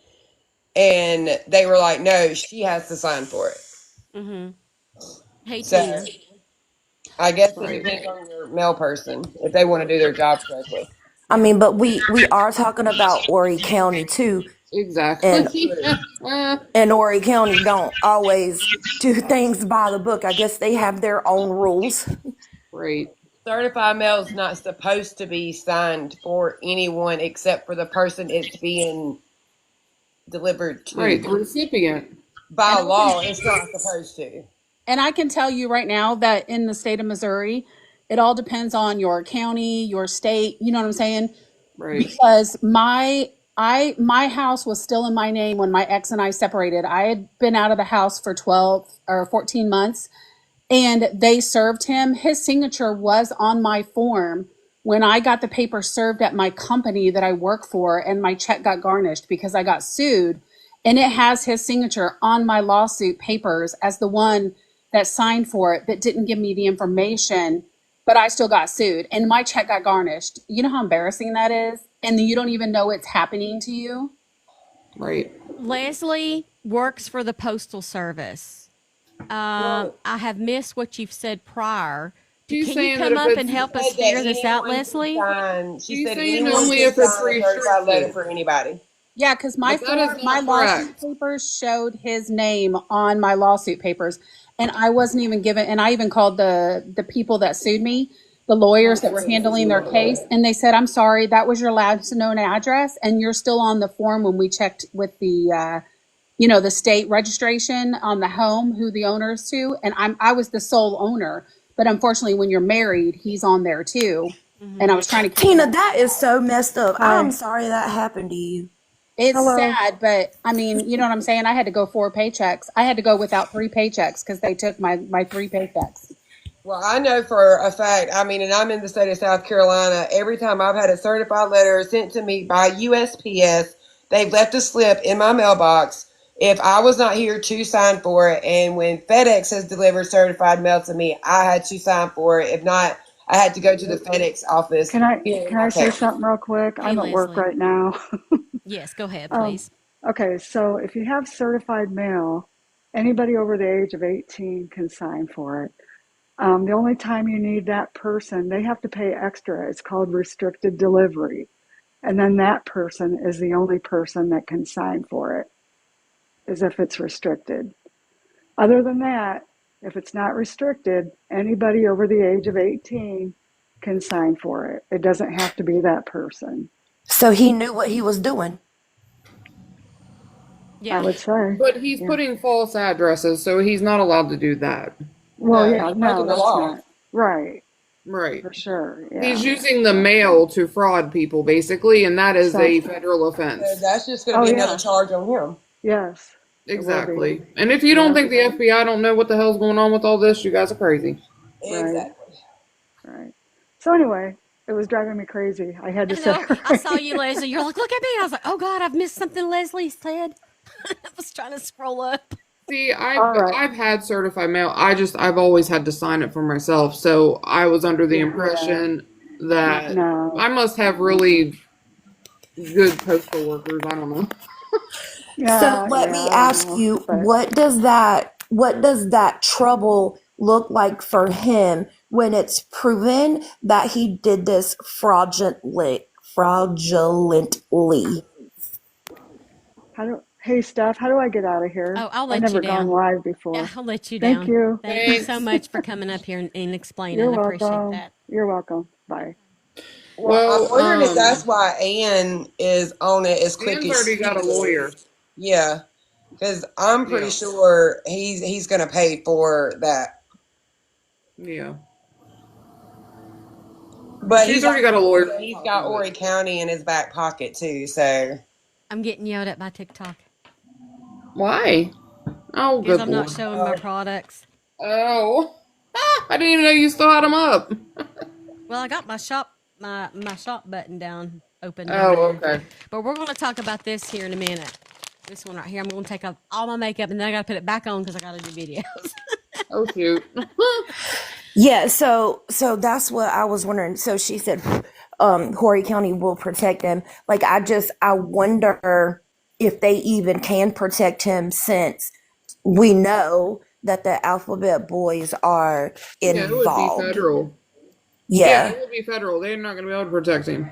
And they were like, no, she has to sign for it. Mm-hmm. Hey, So Tina. I guess it Right. depends on your mail person if they want to do their job correctly. I Yeah. mean, but we are talking about Horry County too, and Exactly. True. Horry County don't always do things by the book. I guess they have their own rules. Right. Certified mail is not supposed to be signed for anyone except for the person it's being delivered Right. to. The recipient. By And law, it's not supposed to. I can tell you right now that in the state of Missouri, it all depends on your county, your state, you know what I'm saying? Right. Because my house was still in my name when my ex and I separated. I had been out of the house for 12 or 14 months, and they served him. His signature was on my form when I got the paper served at my company that I work for, and my check got garnished because I got sued. And it has his signature on my lawsuit papers as the one that signed for it, but didn't give me the information. But I still got sued, and my check got garnished. You know how embarrassing that is? And you don't even know it's happening to you. Right. Leslie works for the Postal Service. Well, I have missed what you've said prior. She's Can you saying that come if up and it's, she help us said that figure this out, anyone can Leslie? sign. She she's said saying anyone only can if it's sign a certified letter restricted. for anybody. Yeah, because my But that is form, my not lawsuit correct. papers showed his name on my lawsuit papers, and I wasn't even given. And I even called the people that sued me, the lawyers that were handling their case, and they said, "I'm sorry, that was your last known address, and you're still on the form when we checked with the, the state registration on the home, who the owner is to, and I was the sole owner, but unfortunately, when you're married, he's on there too." And I Mm-hmm. was trying to keep him. Tina, that is so messed up. I'm Hi. sorry that happened to you. It's Hello. sad, but I mean, you know what I'm saying? I had to go 4 paychecks. I had to go without 3 paychecks because they took my 3 paychecks. Well, I know for a fact, I mean, and I'm in the state of South Carolina. Every time I've had a certified letter sent to me by USPS, they've left a slip in my mailbox if I was not here to sign for it. And when FedEx has delivered certified mail to me, I had to sign for it. If not, I had to go to the FedEx office Can I here in can my I say county. something real quick? Hey, I'm at work Leslie. right now. Yes, go ahead, Um, please. okay, so if you have certified mail, anybody over the age of 18 can sign for it. The only time you need that person, they have to pay extra. It's called restricted delivery. And then that person is the only person that can sign for it, as if it's restricted. Other than that, if it's not restricted, anybody over the age of 18 can sign for it. It doesn't have to be that person, So he knew what he was doing. I Yeah. would say. But he's Yeah. putting false addresses, so he's not allowed to do that. Well, No, yeah, he's no, breaking the that's law. not right, Right. for sure. He's Yeah. using the So, mail to fraud people, basically, and that is so a federal So offense. that's just going to oh, be another yeah, charge on him. yes, it will be. Exactly. And if you don't Yep, think the FBI don't know what the hell's going on with all this, you guys are crazy. right, Exactly. right. So, anyway, it was driving me crazy. I had to I set know. it I saw you, right. Leslie. You're like, look at me. I was like, oh God, I've missed something Leslie said. I was trying to scroll up. See, All right. I've had certified mail. I've always had to sign it for myself. So I was under the Yeah, impression that no. I must have really good postal workers. I don't know. So Yeah, let yeah, me I don't ask know. you, But what does that trouble look like for him when it's proven that he did this fraudulently? hey, Steph, how do I get out of here? Oh, I'll I've let you never gone down. live Yeah, before. I'll let you Thank down. you. Thank you so Thanks. much for coming up here and You're explaining. I appreciate welcome. that. You're welcome. Bye. Well, I'm Well, wondering if that's why Ann is on it as quick Dan's as already she got a lawyer. is. Yeah, because I'm pretty Yeah. sure he's going to pay for that. Yeah. But She's already got a lawyer. he's got Horry County in his back pocket too. So I'm getting yelled at by TikTok Why? Oh, because good I'm not lord. showing my products. Oh. I didn't even know you still had them up. Well, I got my shop button down open. Oh, Down there. okay. But we're going to talk about this here in a minute. This one right here. I'm going to take off all my makeup and then I got to put it back on because I got to do videos. Oh, shoot. Yeah, so that's what I was wondering. So she said Horry County will protect him. Like I wonder if they even can protect him since we know that the Alphabet Boys are Yeah, it would be involved. federal. Yeah. It would be federal. They're not going to be able to protect him.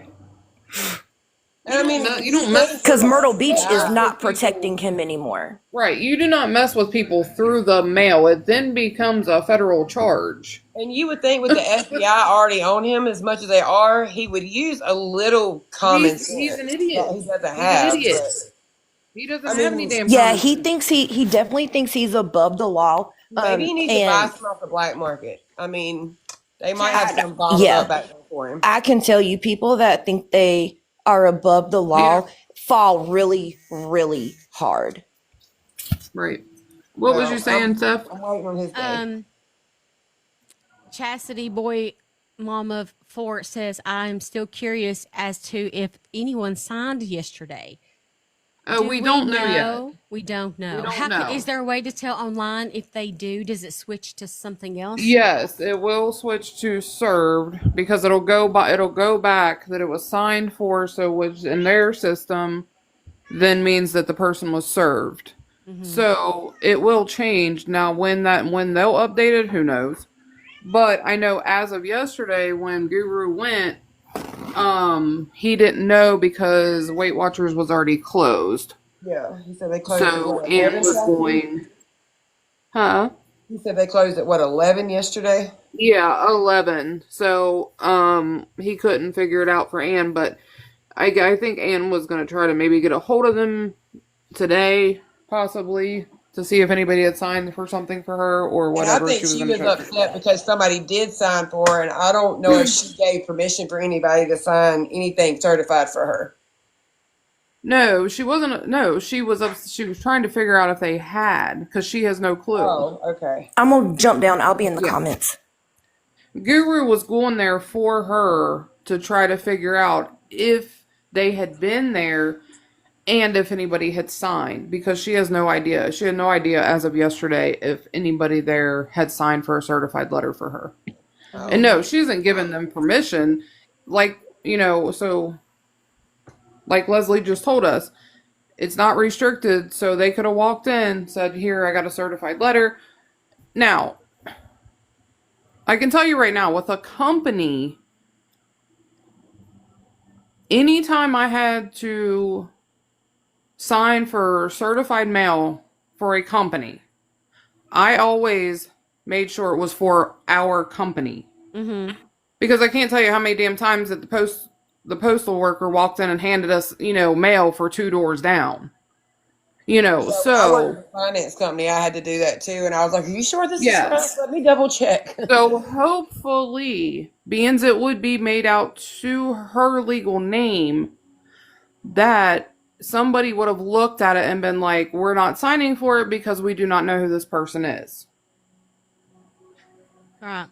I mean, You don't mess Because Myrtle Beach is Yeah. not protecting him anymore. Right. You do not mess with people through the mail. It then becomes a federal charge. and you would think with the FBI already on him as much as they are, he would use a little common sense. He's an idiot. That he doesn't He's have. an idiot. but- He doesn't I have mean, any damn Yeah, common he sense. thinks he definitely thinks he's above the law. Maybe he needs to buy and some off the black market. I mean, they might have some bottled Yeah. up back there for him. I can tell you people that think they are above the law fall really, really hard. Right. What was Well, you saying, Steph? I'm waiting on his day. Chastity Boy Mama 4 says, I'm still curious as to if anyone signed yesterday. Oh, we don't know yet. We don't know. We don't know. Is there a way to tell online if they do? Does it switch to something else? Yes, it will switch to served because it'll go back that it was signed for, so which in their system then means that the person was served. So it will change. Now when they'll update it, who knows? But I know as of yesterday when Guru went, he didn't know because Weight Watchers was already closed. Yeah, he said they closed So at Ann 11 was yesterday? going, huh? He said they closed at 11 yesterday? Yeah, 11. So, he couldn't figure it out for Anne, but I think Anne was going to try to maybe get a hold of them today, possibly, to see if anybody had signed for something for her or And I whatever. think She was she going was to try. upset because somebody did sign for her, and I don't know if she gave permission for anybody to sign anything certified for her. No, she wasn't. No, she was trying to figure out if they had, because she has no clue. Oh, okay. I'm gonna jump down. I'll be in the Yeah. comments. Guru was going there for her to try to figure out if they had been there and if anybody had signed, because she has no idea. She had no idea as of yesterday if anybody there had signed for a certified letter for her. Oh. And no, she hasn't given them permission. Like, so like Leslie just told us, it's not restricted, so they could have walked in, said, here, I got a certified letter. Now, I can tell you right now, with a company, anytime I had to sign for certified mail for a company, I always made sure it was for our company. Mm-hmm. Because I can't tell you how many damn times that the postal worker walked in and handed us, mail for 2 doors down. I worked at a finance company. I had to do that too, and I was like, "Are you sure this is right? Let me double check." So hopefully, being it would be made out to her legal name, that somebody would have looked at it and been like, we're not signing for it because we do not know who this person is. All right.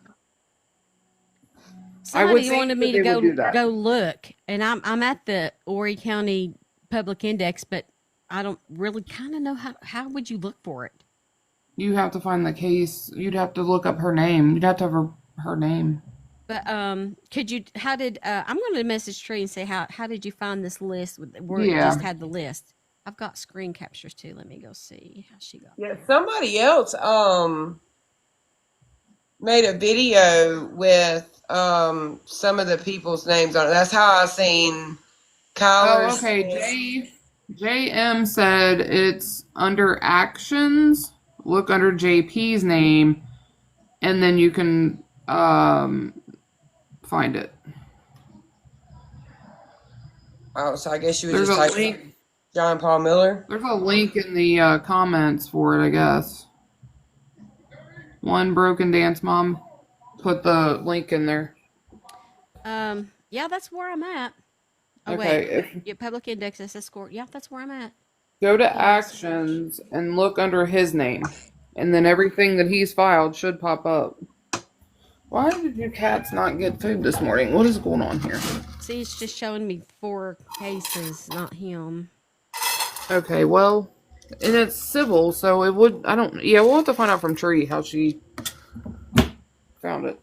I would Somebody think wanted that me to they would do that. go look, and I'm at the Horry County Public Index, but I don't really kind of know how would you look for it. You have to find the case. You'd have to look up her name. You'd have to have her name. But could you? How did I'm going to message Tree and say how did you find this list where it Yeah. just had the list? I've got screen captures too. Let me go see how she got. Yeah, somebody else made a video with some of the people's names on it. That's how I seen Kyler. Oh, okay. JM said it's under actions. Look under JP's name, and then you can find it. Oh, so I guess you would There's just a type link. John Paul Miller. There's a link in the comments for it, I guess. One Broken Dance Mom put the link in there. Yeah, that's where I'm at. Oh Okay, wait, your public index SS score. Yeah, that's where I'm at. go to Email search. actions and look under his name, and then everything that he's filed should pop up. Why did your cats not get food this morning? What is going on here? See, it's just showing me 4 cases, not him. Okay, well, and it's civil, so it would. I don't. Yeah, we'll have to find out from Tree how she found it.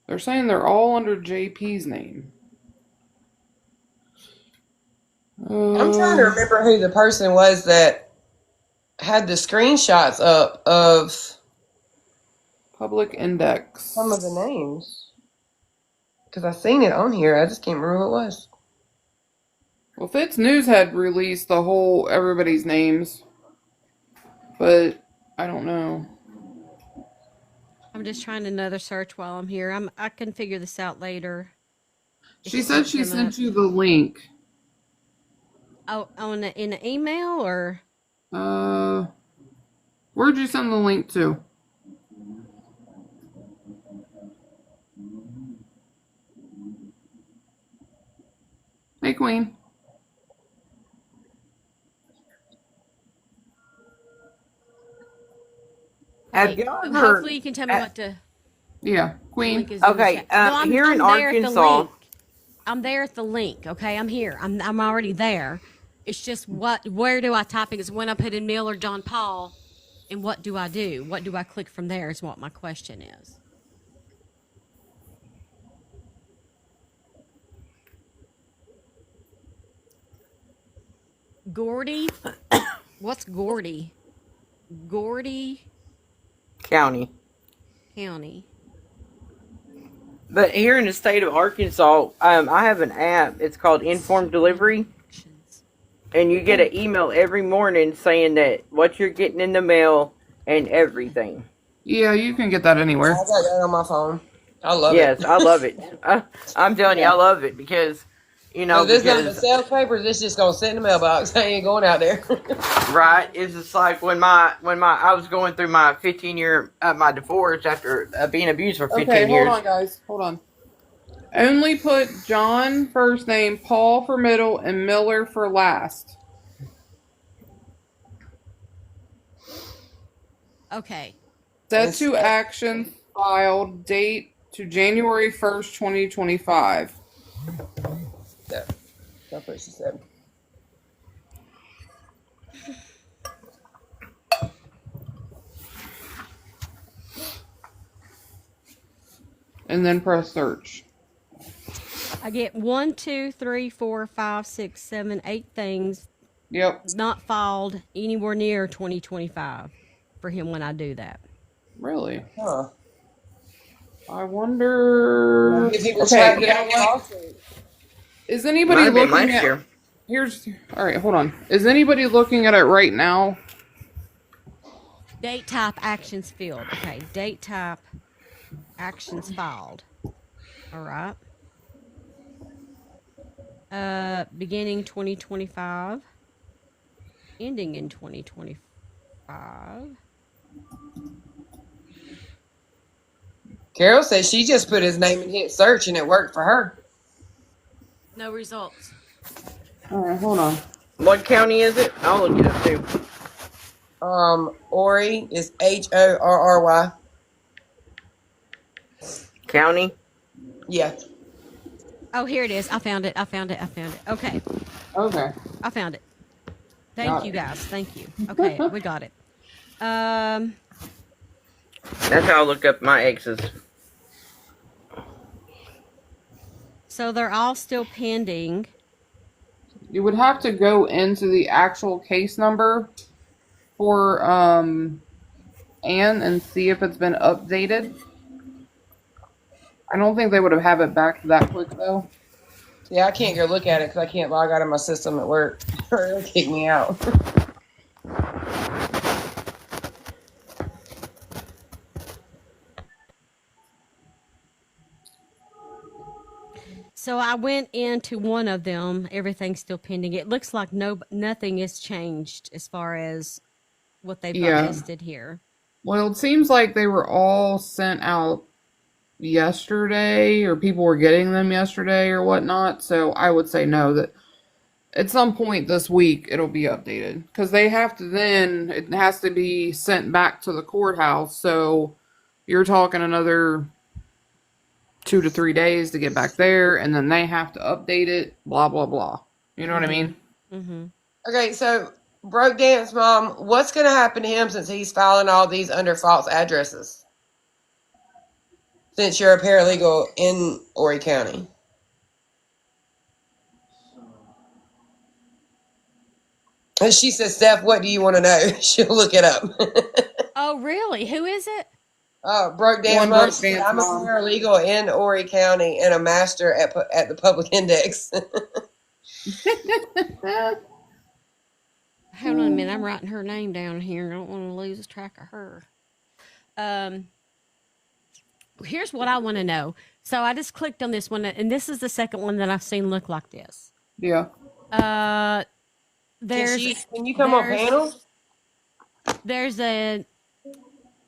They're saying they're all under JP's name. I'm trying to remember who the person was that had the screenshots up of Public index. some of the names. Because I seen it on here. I just can't remember who it was. Well, Fitz News had released the whole everybody's names, but I don't know. I'm just trying another search while I'm here. I can figure this out later. She said she sent you the link. Oh, in an email or? Where'd you send the link to? Hey, Queen. Have Okay, y'all ever? hopefully you can tell me what to. Yeah, Queen. Link is in the Okay, chat. No, here in I'm there at the Arkansas. link. I'm there at the link. Okay, I'm here. I'm already there. It's just where do I type it? Is when I put in Mill or John Paul, and what do I do? What do I click from there? Is what my question is. Gordy, what's Gordy? Gordy County. County. But here in the state of Arkansas, I have an app. It's called Informed Delivery, and you get an email every morning saying that what you're getting in the mail and everything. Yeah, you can get that anywhere. I got that on my phone. I love it. Yes, I love it. I'm telling you, I love it because, you know, So this not the because sales papers. This just gonna sit in the mailbox. I ain't going out there. right, it's just like when I was going through my 15-year my divorce after being abused for 15 years. Hold on, guys. Hold on. Only put John first name, Paul for middle, and Miller for last. Okay. Set to action filed date to January 1st, 2025. Yeah, that's what she said. And then press search. I get 1, 2, 3, 4, 5, 6, 7, 8 things. Yep. Not filed anywhere near 2025 for him when I do that. Really? Huh. I wonder. Okay. Is anybody Might have been looking last at? year. All right. Hold on. Is anybody looking at it right now? Date type actions field. Okay. Date type actions filed. All right. Beginning 2025. Ending in 2025. Carol said she just put his name and hit search and it worked for her. No results. All right. Hold on. What county is it? I'll look it up too. Horry is Horry. County? Yeah. Oh, here it is. I found it. Okay. Okay. I found it. Got Thank you it. guys. Thank you. Okay, we got it. That's how I look up my exes. So they're all still pending. You would have to go into the actual case number for Anne and see if it's been updated. I don't think they would have it back that quick though. Yeah, I can't go look at it because I can't log out of my system at work. It'll kick me out. So I went into one of them. Everything's still pending. It looks like nothing has changed as far as what they've got listed here. Well, it seems like they were all sent out yesterday, or people were getting them yesterday or whatnot. So I would say no, that at some point this week it'll be updated. Because they have to then, it has to be sent back to the courthouse. So you're talking another 2 to 3 days to get back there, and then they have to update it, blah, blah, blah. You know what I mean? Mm-hmm. Okay, so Broke Dance Mom, what's going to happen to him since he's filing all these under false addresses? Since you're a paralegal in Horry County. And she says, Steph, what do you want to know? She'll look it up. Oh, really? Who is it? Broke Dance One Mom. Broke Dance I'm Mom. a paralegal in Horry County and a master at the Public Index. Hold on a minute. I'm writing her name down here. I don't want to lose track of her. Here's what I want to know. So I just clicked on this one, and this is the second one that I've seen look like this. Yeah. Can you come on panel? There's a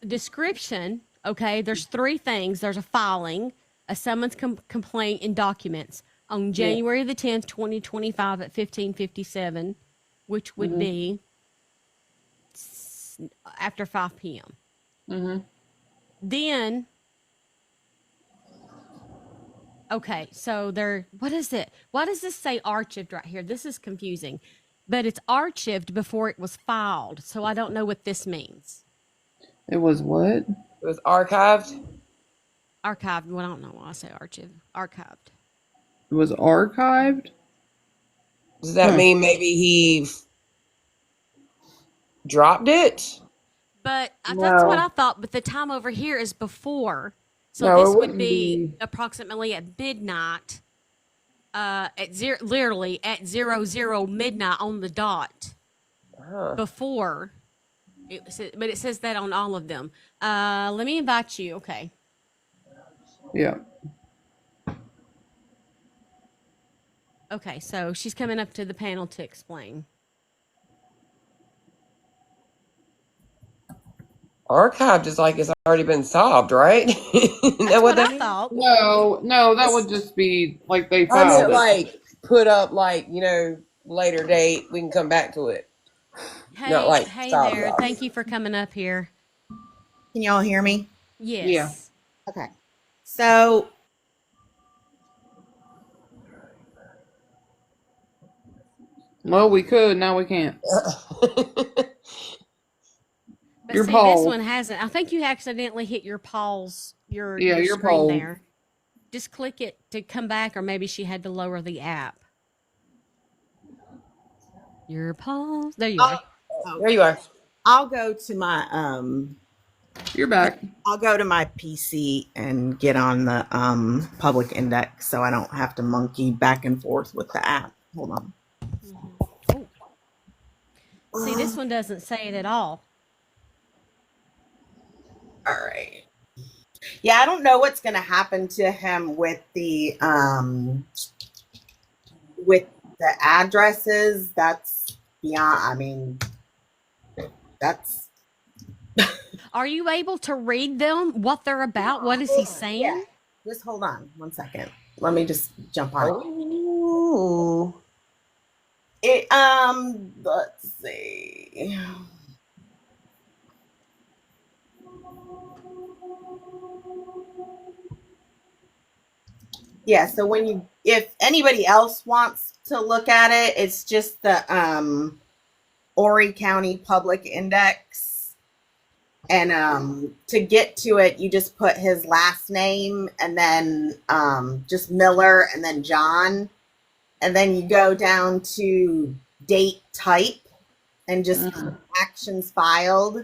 description. Okay, there's 3 things. There's a filing, a summons complaint, and documents on January the 10th, 2025 at 15:57, which would be after 5 p.m. Mm-hmm. Then, okay, so what is it? Why does this say archived right here? This is confusing. But it's archived before it was filed, so I don't know what this means. It was what? It was archived? Archived. Well, I don't know why I say archived. Archived. It was archived? Does that mean maybe he dropped it? But that's what I thought. But the time over here is before. So No, this it would be approximately at midnight. Literally at 00 midnight on the dot. Before. But it says that on all of them. Let me invite you. Okay. Yeah. Okay, so she's coming up to the panel to explain. Archived is like it's already been solved, right? That's what I thought. No, that would just be like they I filed meant it. like put up like, later date, we can come back to it. Hey, Not like hey solved there. off. Thank you for coming up here. Can y'all hear me? Yes. Yeah. Okay. So Well, we could, now we can't. But Your see, pause. this one hasn't. I think you accidentally hit your pause, your your screen pause. there. Just click it to come back, or maybe she had to lower the app. Your pause. There you are. There you are. I'll go to my You're back. I'll go to my PC and get on the public index so I don't have to monkey back and forth with the app. Hold on. Oh. See, this one doesn't say it at all. All right. Yeah, I don't know what's going to happen to him with the addresses. That's beyond, I mean, that's. Are you able to read them, what they're about? What is he saying? Yeah. Just hold on 1 second. Let me just jump on. Ooh. It, let's see. Yeah, so if anybody else wants to look at it, it's just the Horry County Public Index. And to get to it, you just put his last name and then just Miller and then John. And then you go down to date type and just actions filed.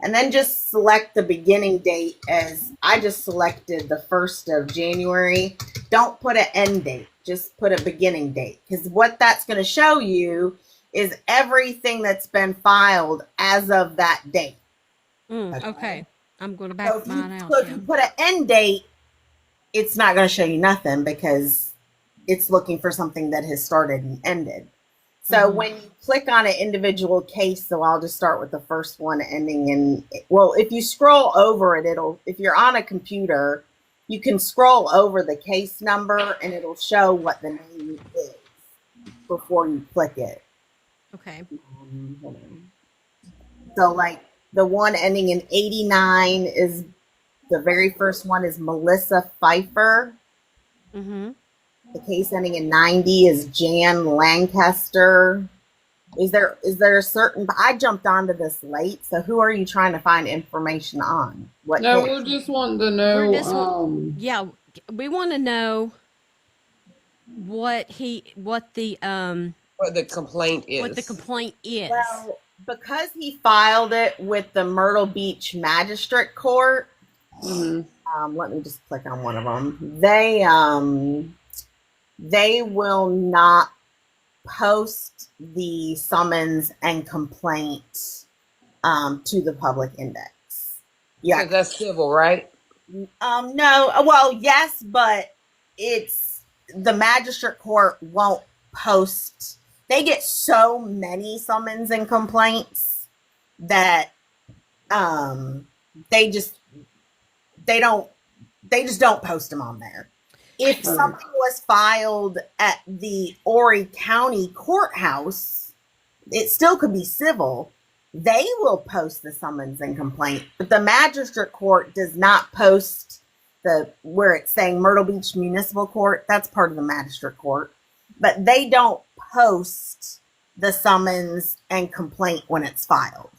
And then just select the beginning date as I just selected the 1st of January. Don't put an end date, just put a beginning date. Because what that's going to show you is everything that's been filed as of that date. Okay. I'm going to back mine out. So if you put an end date, it's not going to show you nothing because it's looking for something that has started and ended. So when you click on an individual case, so I'll just start with the first one ending in, well, if you scroll over it, if you're on a computer, you can scroll over the case number and it'll show what the name is before you click it. Okay. So like the one ending in 89 is, the very first one is Melissa Pfeiffer. Mm-hmm. The case ending in 90 is Jan Lancaster. Is there a certain, I jumped onto this late, so who are you trying to find information on? What No, case? we're just wanting to know. Yeah, we want to know what the What the complaint is. what the complaint is. Well, because he filed it with the Myrtle Beach Magistrate Court, let me just click on one of them. They will not post the summons and complaint to the public index. Yeah, that's civil, right? No. Well, yes, but it's the magistrate court won't post. They get so many summons and complaints that they just don't post them on there. If something was filed at the Horry County Courthouse, it still could be civil. They will post the summons and complaint, but the magistrate court does not post where it's saying Myrtle Beach Municipal Court. That's part of the magistrate court, but they don't post the summons and complaint when it's filed.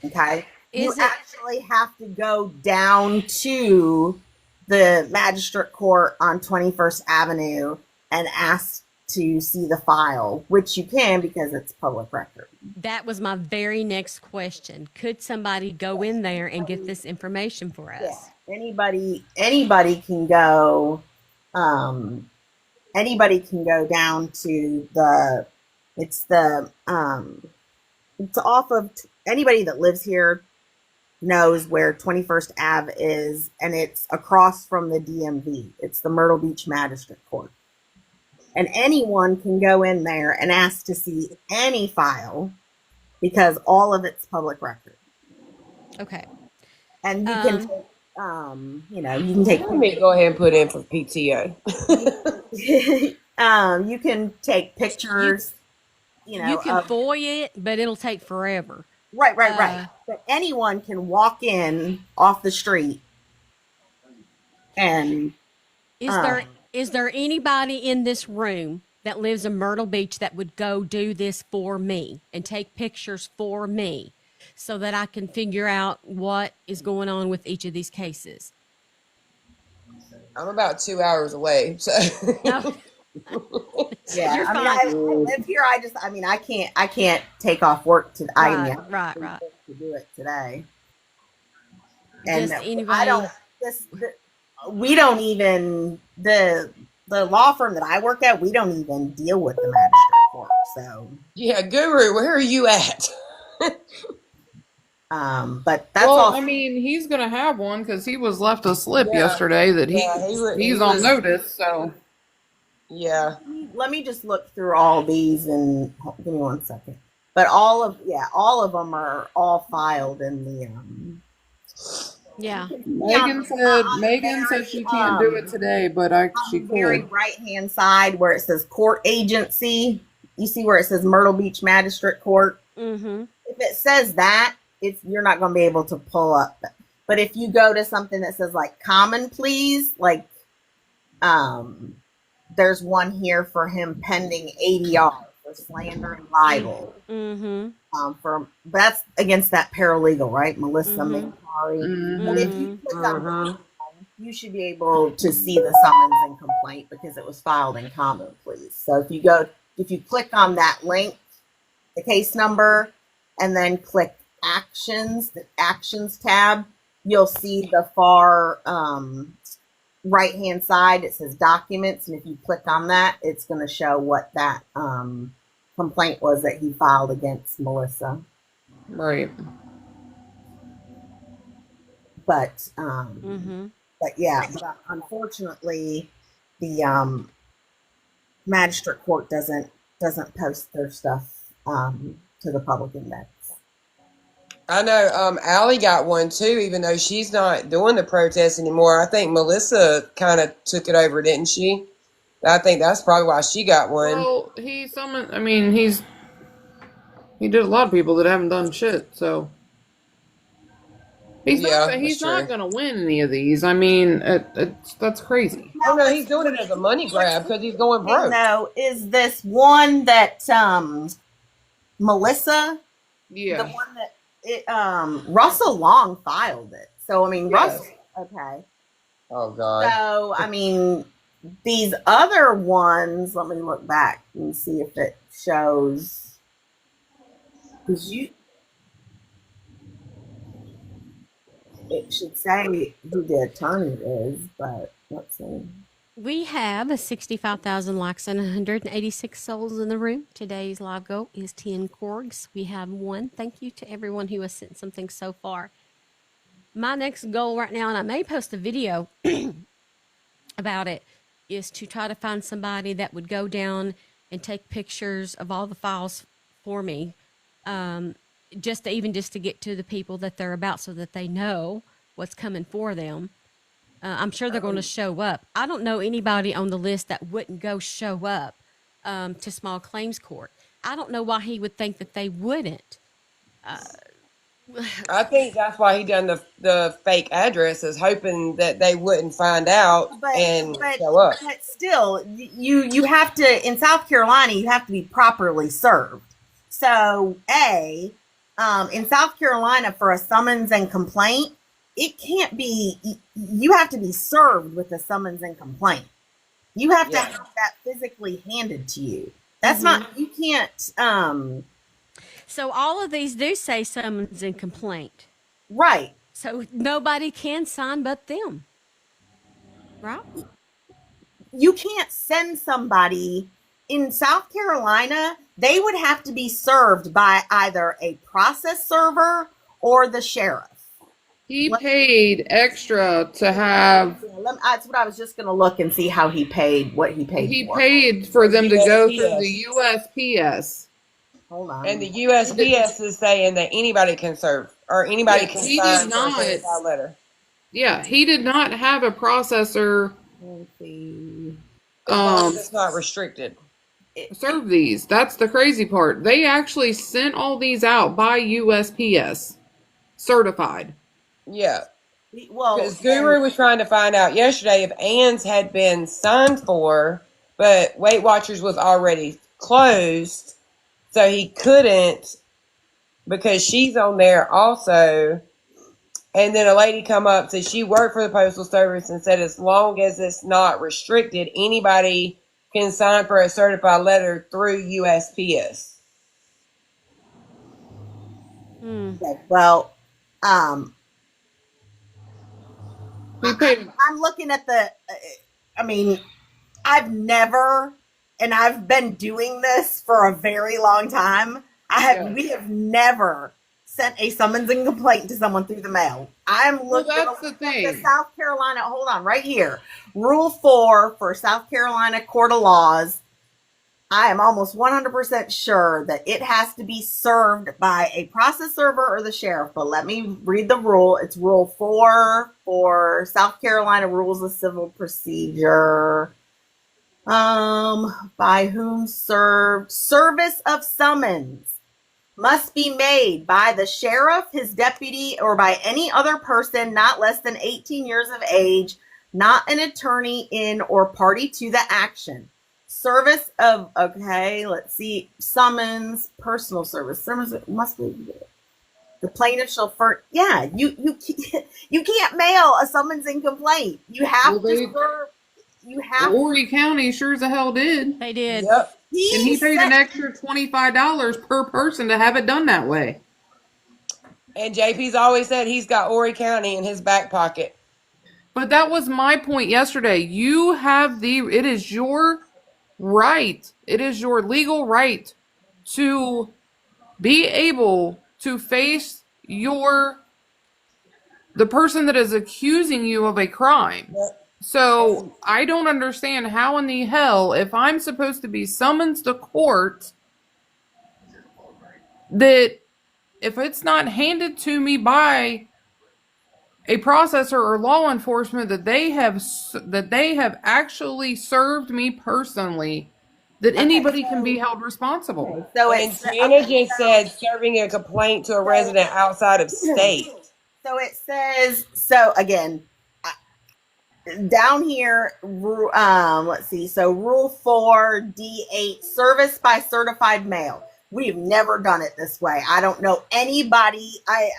Okay. You actually have to go down to the magistrate court on 21st Avenue and ask to see the file, which you can because it's public record. That was my very next question. Could somebody go in there and get this information for us? Yeah. Anybody can go. Anybody can go down to it's off of, anybody that lives here knows where 21st Ave is, and it's across from the DMV. It's the Myrtle Beach Magistrate Court. And anyone can go in there and ask to see any file because all of it's public record. Okay. And you can take, you can take. Let me go ahead and put in for PTO. You can take pictures. You can FOIA it, but it'll take forever. Right. But anyone can walk in off the street and. Is there anybody in this room that lives in Myrtle Beach that would go do this for me and take pictures for me so that I can figure out what is going on with each of these cases? I'm about 2 hours away. So. No. Yeah, I live here. I can't take off work to Right. to do it today. Just And anybody. we don't even, the law firm that I work at, we don't even deal with the magistrate court. So yeah, Guru, where are you at? But that's all. I mean, he's gonna have one because he was left a slip yesterday that he's on notice. So yeah. Let me just look through all these and give me 1 second. But all of them are all filed in the Yeah. Megan said she can't do it today, but she could. Very right hand side where it says court agency. You see where it says Myrtle Beach Magistrate Court. Mm-hmm. If it says that, you're not going to be able to pull up. But if you go to something that says like common pleas, like there's one here for him pending ADR for slander and libel. Mm-hmm. That's against that paralegal, right? Melissa McCary. Mm-hmm. But if you click on you should be able to see the summons and complaint because it was filed in common pleas. So if you click on that link, the case number, and then click actions, the actions tab, you'll see the far right hand side. It says documents, and if you click on that, it's going to show what that complaint was that he filed against Melissa. Right. But Mm-hmm. but yeah, unfortunately, the magistrate court doesn't doesn't post their stuff to the public index. I know Allie got one too, even though she's not doing the protest anymore. I think Melissa kind of took it over, didn't she? I think that's probably why she got one. Well, he summoned. I mean, he did a lot of people that haven't done shit. So he's not gonna win any of these. I mean, that's crazy. Oh no, he's doing it as a money grab because he's going broke. No, is this one that Melissa? Yeah. The one that Russell Long filed it. So I mean, Yes. Russell. Okay. Oh God. So I mean, these other ones. Let me look back and see if it shows. Because it should say who the attorney is, but let's see. We have 65,000 likes and 186 souls in the room. Today's live goal is 10 corgs. We have one. Thank you to everyone who has sent something so far. My next goal right now, and I may post a video about it, is to try to find somebody that would go down and take pictures of all the files for me, just to get to the people that they're about so that they know what's coming for them. I'm sure they're going to show up. I don't know anybody on the list that wouldn't go show up to small claims court. I don't know why he would think that they wouldn't. I think that's why he done the fake addresses, hoping that they wouldn't find out and show up. But still, you have to, in South Carolina, you have to be properly served. So, in South Carolina, for a summons and complaint, it can't be, you have to be served with a summons and complaint. You have to have that physically handed to you. That's not, you can't. So all of these do say summons and complaint. Right. So nobody can sign but them. Right? You can't send somebody in South Carolina. They would have to be served by either a process server or the sheriff. He paid extra to have. That's what I was just going to look and see how he paid, what he paid. He paid for them to go through the USPS. Hold on. And the USPS is saying that anybody can serve or anybody can sign for a certified letter. Yeah, he did not have a processor. It's not restricted. Serve these. That's the crazy part. They actually sent all these out by USPS, certified. Yeah. Well, because Guru was trying to find out yesterday if Ann's had been signed for, but Weight Watchers was already closed, so he couldn't because she's on there also. And then a lady come up, said she worked for the Postal Service and said as long as it's not restricted, anybody can sign for a certified letter through USPS. Okay, well, I'm looking at the, I mean, I've never, and I've been doing this for a very long time. We have never sent a summons and complaint to someone through the mail. I'm looking at the South Carolina, hold on, right here. Rule 4 for South Carolina Court of Laws. I am almost 100% sure that it has to be served by a process server or the sheriff. But let me read the rule. It's Rule 4 for South Carolina Rules of Civil Procedure. By whom served? Service of summons must be made by the sheriff, his deputy, or by any other person not less than 18 years of age, not an attorney in or party to the action. Service of, okay, let's see, summons, personal service. Summons must be, the plaintiff shall first, you can't mail a summons and complaint. You have to serve, Horry County sure as the hell did. They did. Yep. And he paid an extra $25 per person to have it done that way. And JP's always said he's got Horry County in his back pocket. But that was my point yesterday. You have it is your right. It is your legal right to be able to face the person that is accusing you of a crime. So I don't understand how in the hell, if I'm supposed to be summoned to court, that if it's not handed to me by a processor or law enforcement that they have actually served me personally, that anybody can be held responsible. So And it's Jana just said serving a complaint to a resident outside of state. So it says, so again, down here, let's see. So Rule 4D8, service by certified mail. We've never done it this way. I don't know anybody. I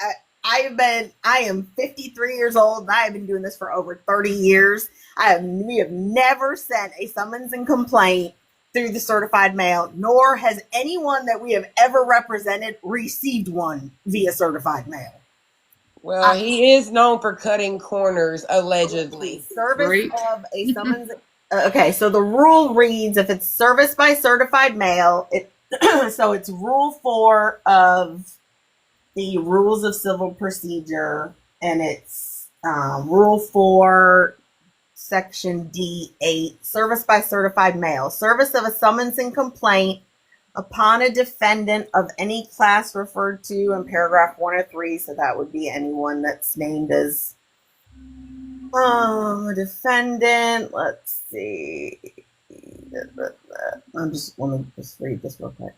am 53 years old, and I have been doing this for over 30 years. We have never sent a summons and complaint through the certified mail, nor has anyone that we have ever represented received one via certified mail. Well, he is known for cutting corners, allegedly. Service of a summons. Okay, so the rule reads, if it's service by certified mail, so it's Rule 4 of the Rules of Civil Procedure, and it's Rule 4, Section D8, service by certified mail. Service of a summons and complaint upon a defendant of any class referred to in paragraph 103, so that would be anyone that's named as a defendant. Let's see. Let me just read this real quick.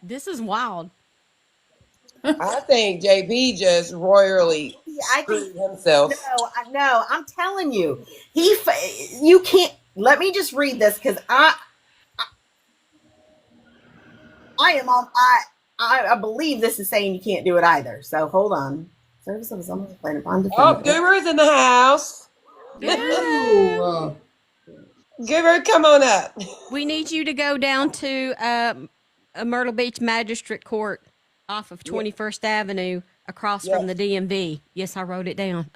This is wild. I think JP just royally screwed himself. No, I'm telling you, you can't. Let me just read this because I believe this is saying you can't do it either. So hold on. Service of a summons complaint upon defendant. Oh, Guru's in the house. Ooh. Guru, come on up. We need you to go down to a Myrtle Beach Magistrate Court off of 21st Avenue across from the DMV. Yes, I wrote it down.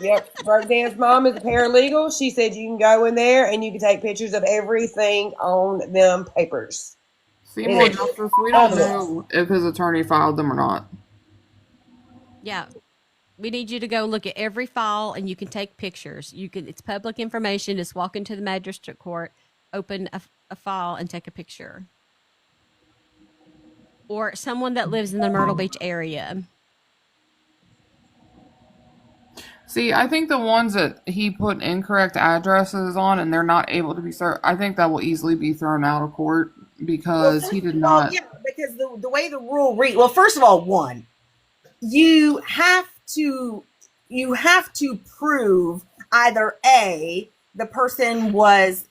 Yep. Roseanne's mom is a paralegal. She said you can go in there and you can take pictures of everything on them papers. Seymour Justice, we don't know if his attorney filed them or not. Yeah. We need you to go look at every file and you can take pictures. It's public information. Just walk into the magistrate court, open a file and take a picture. Or someone that lives in the Myrtle Beach area. See, I think the ones that he put incorrect addresses on and they're not able to be served, I think that will easily be thrown out of court because he did not. Yeah, because the way the rule reads, well, first of all, you have to prove either A, the person was,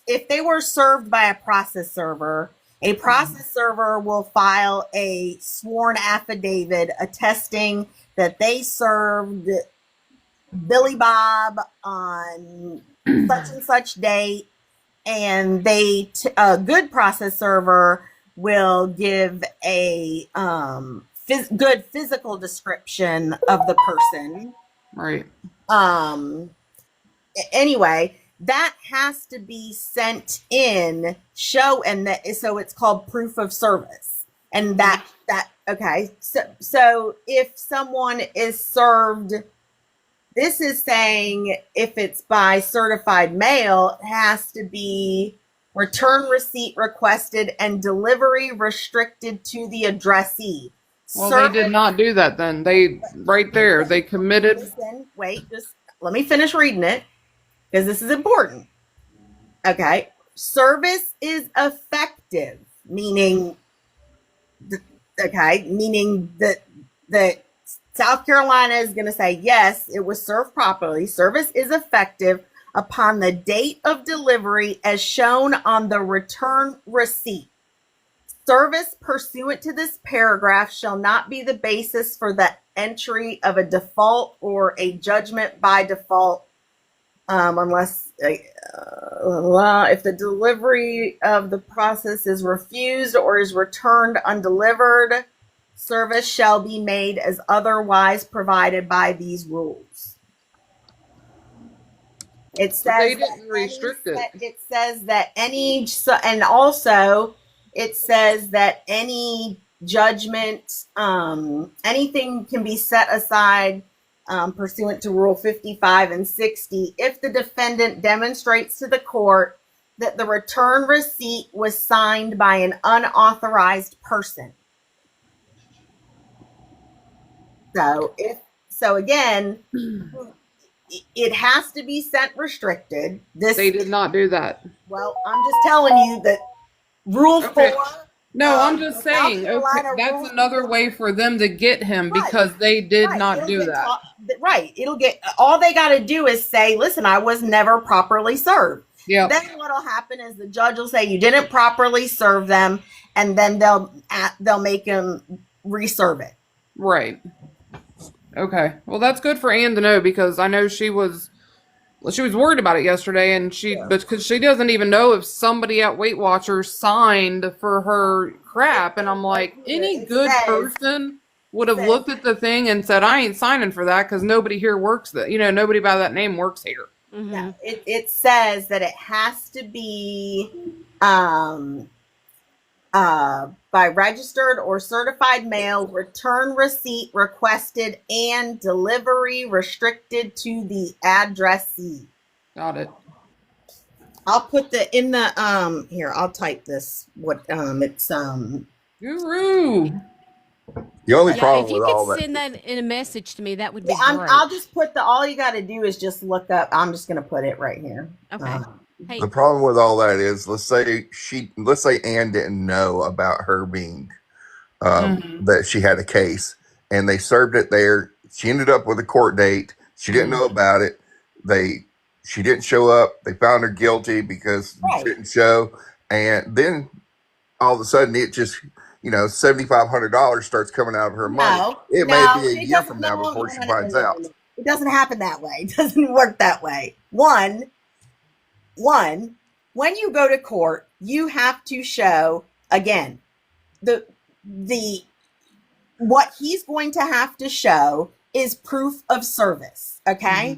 if they were served by a process server will file a sworn affidavit attesting that they served Billy Bob on such and such date, and a good process server will give a good physical description of the person. Right. Anyway, that has to be sent in, so it's called proof of service. And okay. So if someone is served, this is saying if it's by certified mail, it has to be return receipt requested and delivery restricted to the addressee. Well, they did not do that then. They committed. Listen, wait, just let me finish reading it because this is important. Okay. Service is effective, meaning that South Carolina is going to say, yes, it was served properly. Service is effective upon the date of delivery as shown on the return receipt. Service pursuant to this paragraph shall not be the basis for the entry of a default or a judgment by default unless if the delivery of the process is refused or is returned undelivered. Service shall be made as otherwise provided by these rules. It says they didn't restrict it. It says that any, and also it says that any judgment, anything can be set aside pursuant to Rule 55 and 60 if the defendant demonstrates to the court that the return receipt was signed by an unauthorized person. So again, it has to be sent restricted. They did not do that. Well, I'm just telling you that Rule 4. No, I'm just saying, okay, that's another way for them to get him because they did not do that. It'll get, all they got to do is say, listen, I was never properly served. Yeah. Then what'll happen is the judge will say you didn't properly serve them, and then they'll make him reserve it. Right. Okay. Well, that's good for Ann to know because I know she was worried about it yesterday, and because she doesn't even know if somebody at Weight Watchers signed for her crap, and I'm like, any good person would have looked at the thing and said, I ain't signing for that because nobody here works that, nobody by that name works here. Mm-hmm. Yeah, it says that it has to be by registered or certified mail, return receipt requested, and delivery restricted to the addressee. Got it. I'll put in the here, I'll type this. It's Guru. The only problem if you with all could that. send that in a message to me, that would be great. I'll just put all you got to do is just look up. I'm just going to put it right here. Okay. Hey. The problem with all that is, let's say Ann didn't know about her being that she had a case, and they served it there. She ended up with a court date. She didn't know about it. She didn't show up. They found her guilty because she didn't show, and then all of a sudden it just $7,500 starts coming out of her money. It may be a year from now before she finds out. It doesn't happen that way. It doesn't work that way. One, when you go to court, you have to show, again, what he's going to have to show is proof of service. Okay.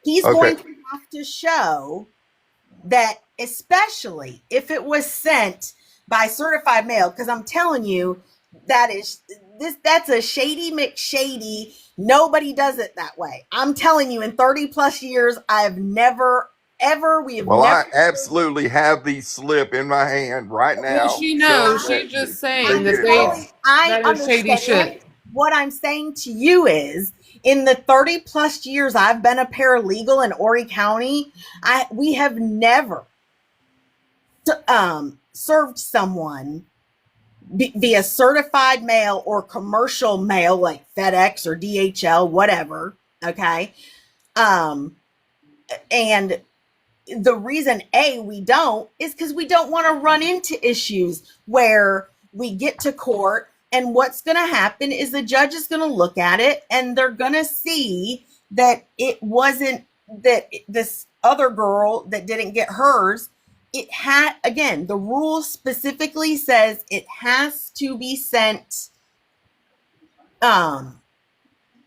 He's going to have to show that, especially if it was sent by certified mail, because I'm telling you, that's a shady McShady. Nobody does it that way. I'm telling you, in 30 plus years, I have never, ever, I absolutely have the slip in my hand right now. Well, she knows. She's just saying that that is shady shit. What I'm saying to you is, in the 30 plus years I've been a paralegal in Horry County, we have never served someone via certified mail or commercial mail like FedEx or DHL, whatever. Okay. And the reason we don't is because we don't want to run into issues where we get to court and what's going to happen is the judge is going to look at it and they're going to see that it wasn't that this other girl that didn't get hers. It had, again, the rule specifically says it has to be sent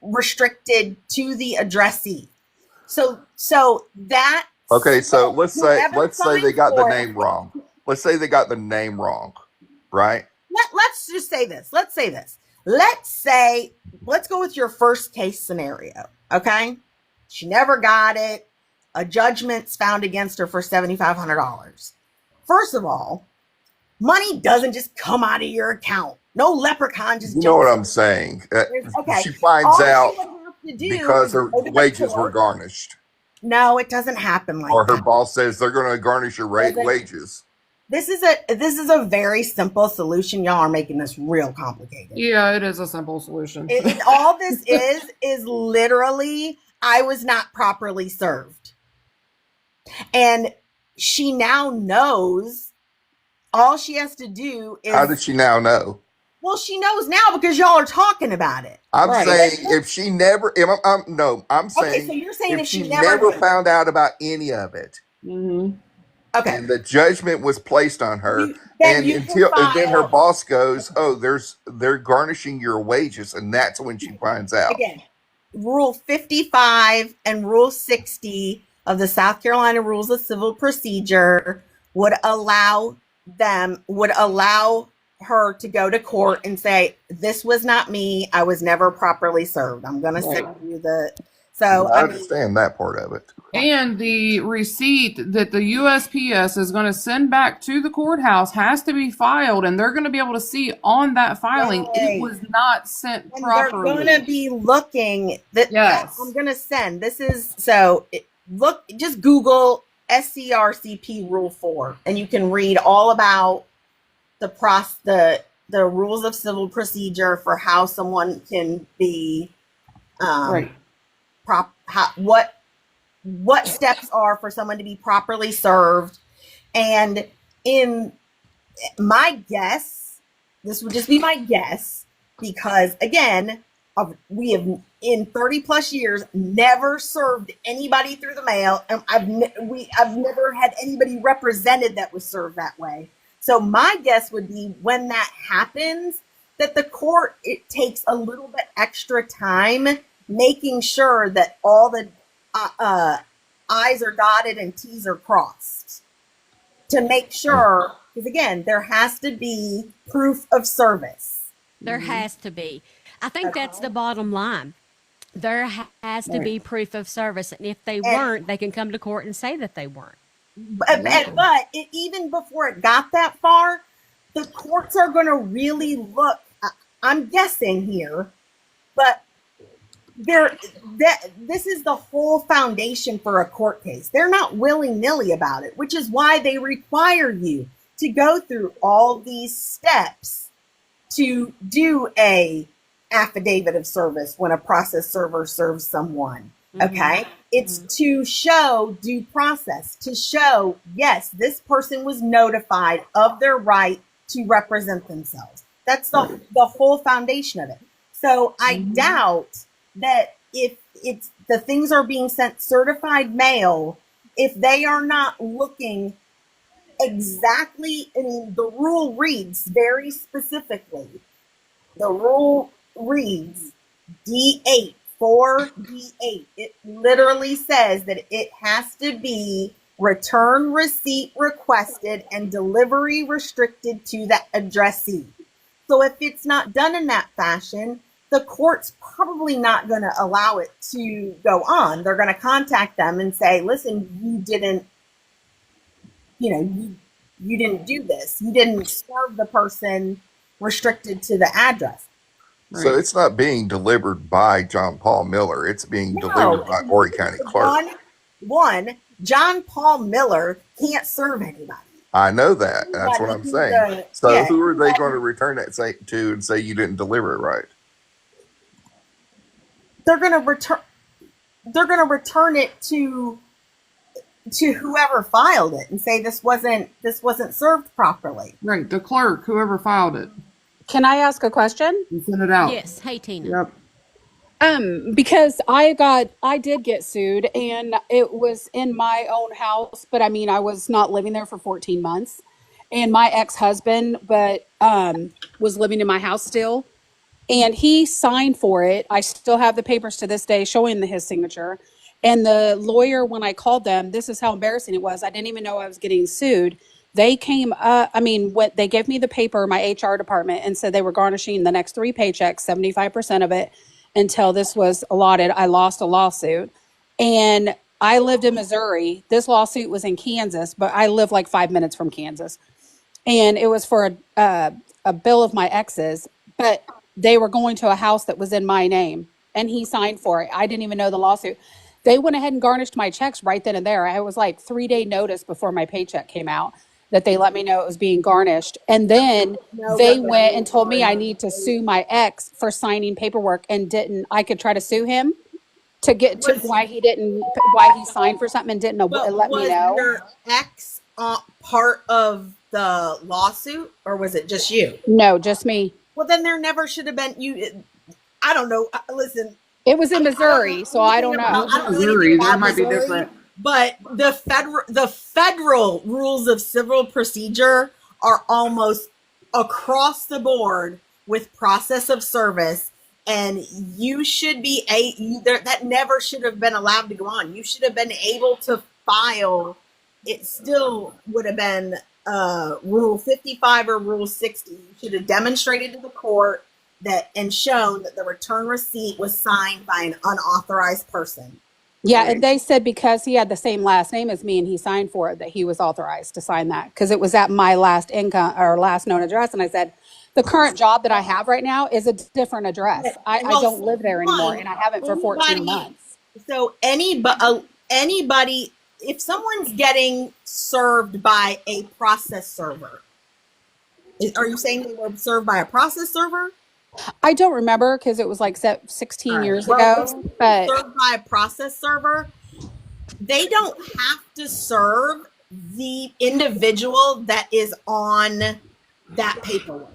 restricted to the addressee. So that. Okay, so let's say they got the name wrong. Let's say they got the name wrong, right? Let's just say this. Let's go with your first case scenario. Okay. She never got it. A judgment's found against her for $7,500. First of all, money doesn't just come out of your account. No leprechaun just. You know what I'm saying? Okay. She finds out because her wages were garnished. No, it doesn't happen like that. Or her boss says they're going to garnish your wages. This is a very simple solution. Y'all are making this real complicated. Yeah, it is a simple solution. All this is literally, I was not properly served. And she now knows all she has to do is. How did she now know? Well, she knows now because y'all are talking about it. I'm saying if she never, I'm saying, okay, so you're saying if she never found out about any of it. Mm-hmm. Okay. And the judgment was placed on her, and then her boss goes, "Oh, they're garnishing your wages," and that's when she finds out. Again, Rule 55 and Rule 60 of the South Carolina Rules of Civil Procedure would allow her to go to court and say, this was not me. I was never properly served. I'm going to send you the. So I understand that part of it. And the receipt that the USPS is going to send back to the courthouse has to be filed, and they're going to be able to see on that filing it was not sent and properly. they're going to be looking that I'm going to send. This is look, just Google SCRCP Rule 4, and you can read all about the rules of civil procedure for how someone can be what steps are for someone to be properly served. And in my guess, this would just be my guess, because again, we have in 30 plus years never served anybody through the mail, and I've never had anybody represented that was served that way. So my guess would be when that happens, that the court, it takes a little bit extra time making sure that all the I's are dotted and T's are crossed, to make sure, because again, there has to be proof of service. There has to be. I think that's the bottom line. There has to be proof of service. And if they weren't, they can come to court and say that they weren't. But even before it got that far, the courts are going to really look, I'm guessing here, but this is the whole foundation for a court case. They're not willy-nilly about it, which is why they require you to go through all these steps to do a affidavit of service when a process server serves someone. Okay. It's to show due process, to show, yes, this person was notified of their right to represent themselves. That's the whole foundation of it. So I doubt that if it's the things are being sent certified mail, if they are not looking exactly, I mean, the rule reads very specifically. The rule reads D8, 4D8. It literally says that it has to be return receipt requested and delivery restricted to the addressee. So if it's not done in that fashion, the court's probably not going to allow it to go on. They're going to contact them and say, listen, you didn't do this. You didn't serve the person restricted to the address. So it's not being delivered by John Paul Miller. It's being delivered by Horry County Clerk. One, John Paul Miller can't serve anybody. I know that. That's what I'm saying. Who are they going to return that to and say you didn't deliver it right? They're going to return it to whoever filed it and say this wasn't served properly. Right, the clerk, whoever filed it. Can I ask a question? And send it out. Yes. Hey, Tina. Yep. Because I did get sued, and it was in my own house, but I mean, I was not living there for 14 months, and my ex-husband, was living in my house still, and he signed for it. I still have the papers to this day showing his signature. And the lawyer, when I called them, this is how embarrassing it was. I didn't even know I was getting sued. They came up, they gave me the paper, my HR department, and said they were garnishing the next 3 paychecks, 75% of it, until this was allotted. I lost a lawsuit, and I lived in Missouri. This lawsuit was in Kansas, but I live like 5 minutes from Kansas, and it was for a bill of my ex's, but they were going to a house that was in my name, and he signed for it. I didn't even know the lawsuit. They went ahead and garnished my checks right then and there. I was like 3-day notice before my paycheck came out that they let me know it was being garnished. And then they went and told me I need to sue my ex for signing paperwork and didn't. I could try to sue him to get to why he signed for something and didn't let me know. Was your ex part of the lawsuit, or was it just you? No, just me. Well, then there never should have been you. I don't know. Listen. It was in Missouri, so I don't know. Missouri, that might be different. But the federal rules of civil procedure are almost across the board with process of service, and you should be that never should have been allowed to go on. You should have been able to file. It still would have been Rule 55 or Rule 60. You should have demonstrated to the court that and shown that the return receipt was signed by an unauthorized person. Yeah, and they said because he had the same last name as me and he signed for it, that he was authorized to sign that because it was at my last income or last known address. And I said, the current job that I have right now is a different address. I don't live there anymore, and I haven't for 14 months. So anybody, if someone's getting served by a process server, are you saying they were served by a process server? I don't remember because it was like 16 years ago. But served by a process server, they don't have to serve the individual that is on that paperwork.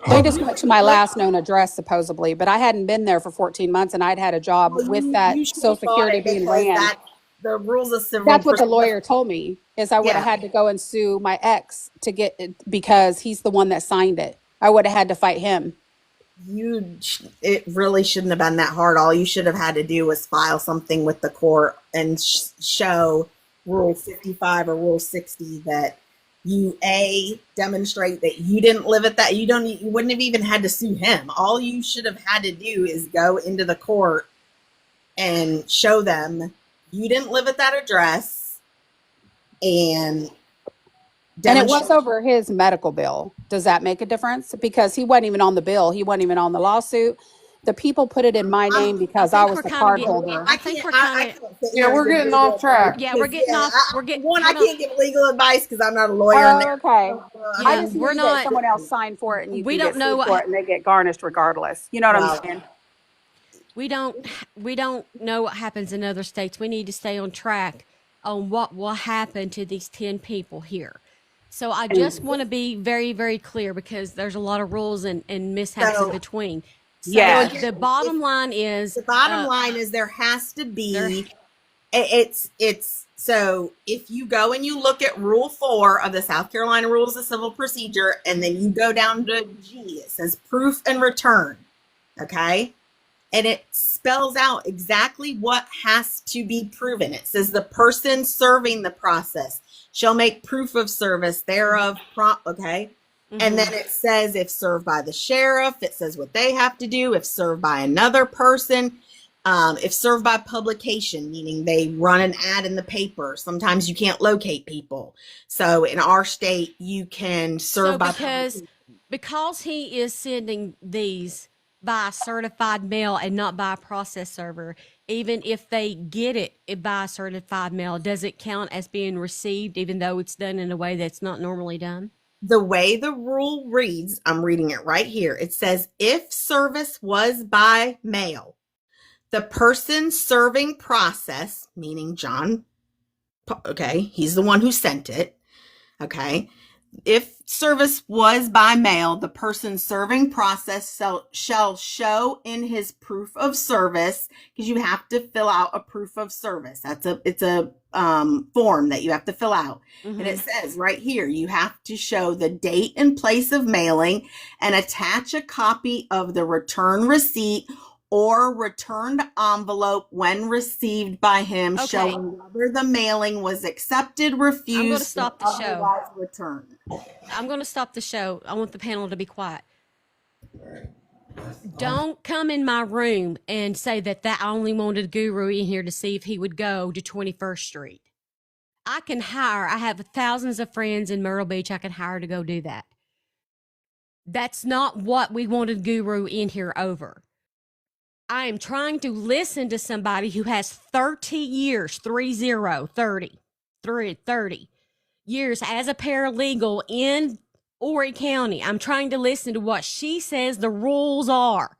They just went to my last known address supposedly, but I hadn't been there for 14 months and I'd had a job with that Social Security being ran. The rules of civil. That's what the lawyer told me is I would have had to go and sue my ex to get it because he's the one that signed it. I would have had to fight him. It really shouldn't have been that hard. All you should have had to do was file something with the court and show Rule 55 or Rule 60 that you demonstrate that you didn't live at that. You wouldn't have even had to sue him. All you should have had to do is go into the court and show them you didn't live at that address and it was over his medical bill. Does that make a difference? Because he wasn't even on the bill. He wasn't even on the lawsuit. The people put it in my name because I was the card holder. We're getting off track. Yeah, we're getting off. I can't give legal advice because I'm not a lawyer. Oh, okay. I just we're knew not. that someone else signed for it, and we don't know for it, and they get garnished regardless. You know what I'm saying? We don't know what happens in other states. We need to stay on track on what will happen to these 10 people here. So I just want to be very, very clear because there's a lot of rules and mishaps in between. So the bottom line is there has to be so if you go and you look at Rule 4 of the South Carolina Rules of Civil Procedure and then you go down to G, it says proof and return. Okay? And it spells out exactly what has to be proven. It says the person serving the process shall make proof of service thereof. Okay. Mm-hmm. And then it says if served by the sheriff, it says what they have to do. If served by another person, if served by publication, meaning they run an ad in the paper. Sometimes you can't locate people. So in our state, you can serve by because he is sending these by a certified mail and not by a process server, even if they get it by a certified mail, does it count as being received even though it's done in a way that's not normally done? The way the rule reads, I'm reading it right here. It says, if service was by mail, the person serving process, meaning John, okay, he's the one who sent it, okay, if service was by mail, the person serving process shall show in his proof of service, because you have to fill out a proof of service. It's a form that you have to fill out. Mm-hmm. And it says right here, you have to show the date and place of mailing and attach a copy of the return receipt or returned envelope when received by him, showing whether the mailing was accepted, refused, I'm going to stop the show. Returned. I'm going to stop the show. I want the panel to be quiet. Don't come in my room and say that I only wanted Guru in here to see if he would go to 21st Street. I have thousands of friends in Myrtle Beach I can hire to go do that. That's not what we wanted Guru in here over. I am trying to listen to somebody who has 30 years, 30 years as a paralegal in Horry County. I'm trying to listen to what she says the rules are.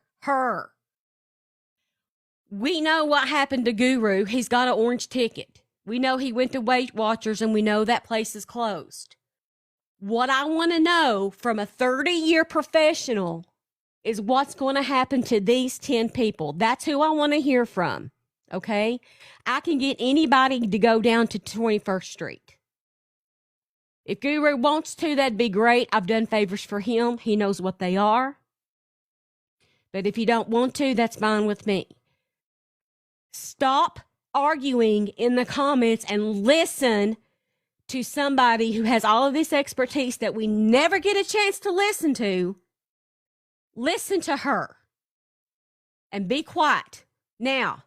We know what happened to Guru. He's got an orange ticket. We know he went to Weight Watchers, and we know that place is closed. What I want to know from a 30-year professional is what's going to happen to these 10 people. That's who I want to hear from, okay? I can get anybody to go down to 21st Street. If Guru wants to, that'd be great. I've done favors for him. He knows what they are. But if you don't want to, that's fine with me. Stop arguing in the comments and listen to somebody who has all of this expertise that we never get a chance to listen to, listen to her and be quiet. Now,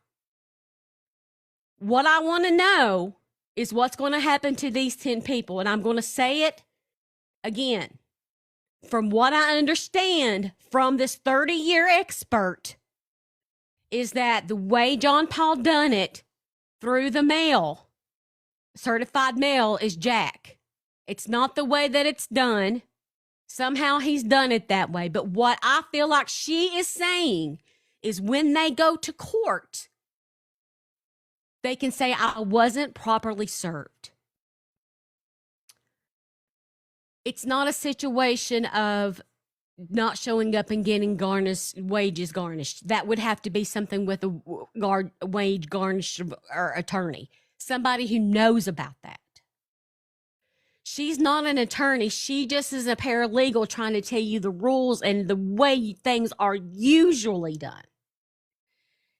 what I want to know is what's going to happen to these 10 people. And I'm going to say it again. From what I understand from this 30-year expert is that the way John Paul done it through the mail, certified mail, is Jack. It's not the way that it's done. Somehow he's done it that way. But what I feel like she is saying is when they go to court, they can say, I wasn't properly served. It's not a situation of not showing up and getting wages garnished. That would have to be something with a wage garnish or attorney, somebody who knows about that. She's not an attorney. She just is a paralegal trying to tell you the rules and the way things are usually done.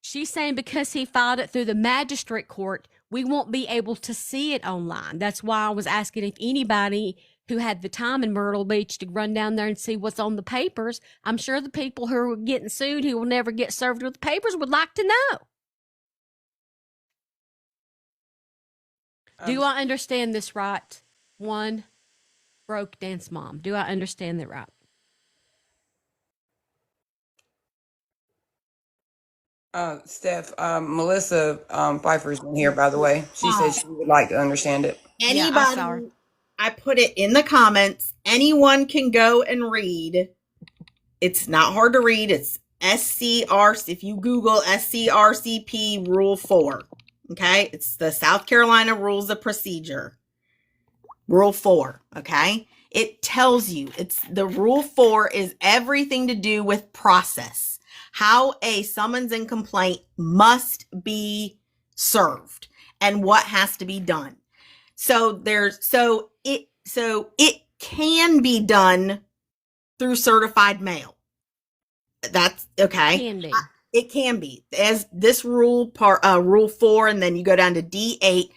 She's saying because he filed it through the magistrate court, we won't be able to see it online. That's why I was asking if anybody who had the time in Myrtle Beach to run down there and see what's on the papers. I'm sure the people who are getting sued who will never get served with the papers would like to know. Do I understand this right? One broke dance mom. Do I understand that right? Steph, Melissa Pfeiffer's in here, by the way. She said she would like to understand it. Anybody, I put it in the comments. Anyone can go and read. It's not hard to read. It's SCR. If you Google SCRCP Rule 4, okay? It's the South Carolina Rules of Procedure. Rule 4, okay? It tells you, the Rule 4 is everything to do with process. How a summons and complaint must be served and what has to be done. So it can be done through certified mail. That's okay. Can be. It can be. As this rule Rule 4, and then you go down to D8,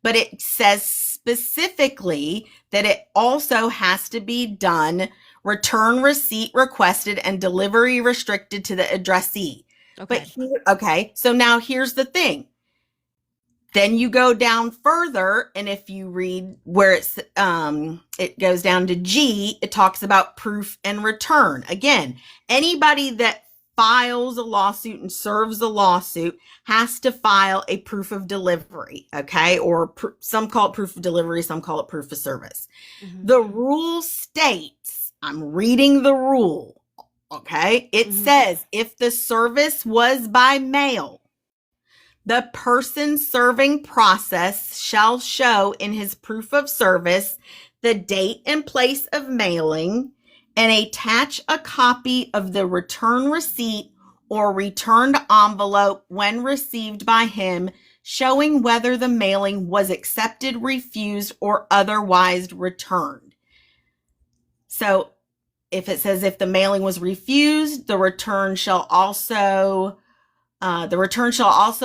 but it says specifically that it also has to be done return receipt requested and delivery restricted to the addressee. Okay. But so now here's the thing. Then you go down further, and if you read where it goes down to G, it talks about proof and return. Again, anybody that files a lawsuit and serves a lawsuit has to file a proof of delivery, okay? Or some call it proof of delivery, some call it proof of service. Mm-hmm. The rule states, I'm reading the rule, okay? It says, if the service was by mail, the person serving process shall show in his proof of service the date and place of mailing and attach a copy of the return receipt or returned envelope when received by him, showing whether the mailing was accepted, refused, or otherwise returned. So if it says if the mailing was refused, the return shall also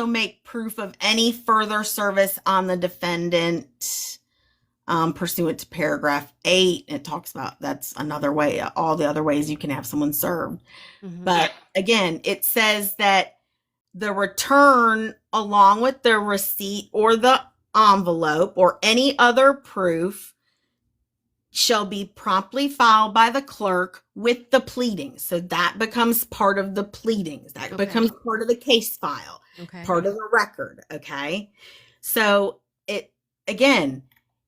make proof of any further service on the defendant, pursuant to paragraph 8. It talks about that's another way, all the other ways you can have someone served. Mm-hmm. But again, it says that the return, along with the receipt or the envelope or any other proof, shall be promptly filed by the clerk with the pleadings. So that becomes part of the pleadings. That becomes part of the case file, part of the record. Okay. So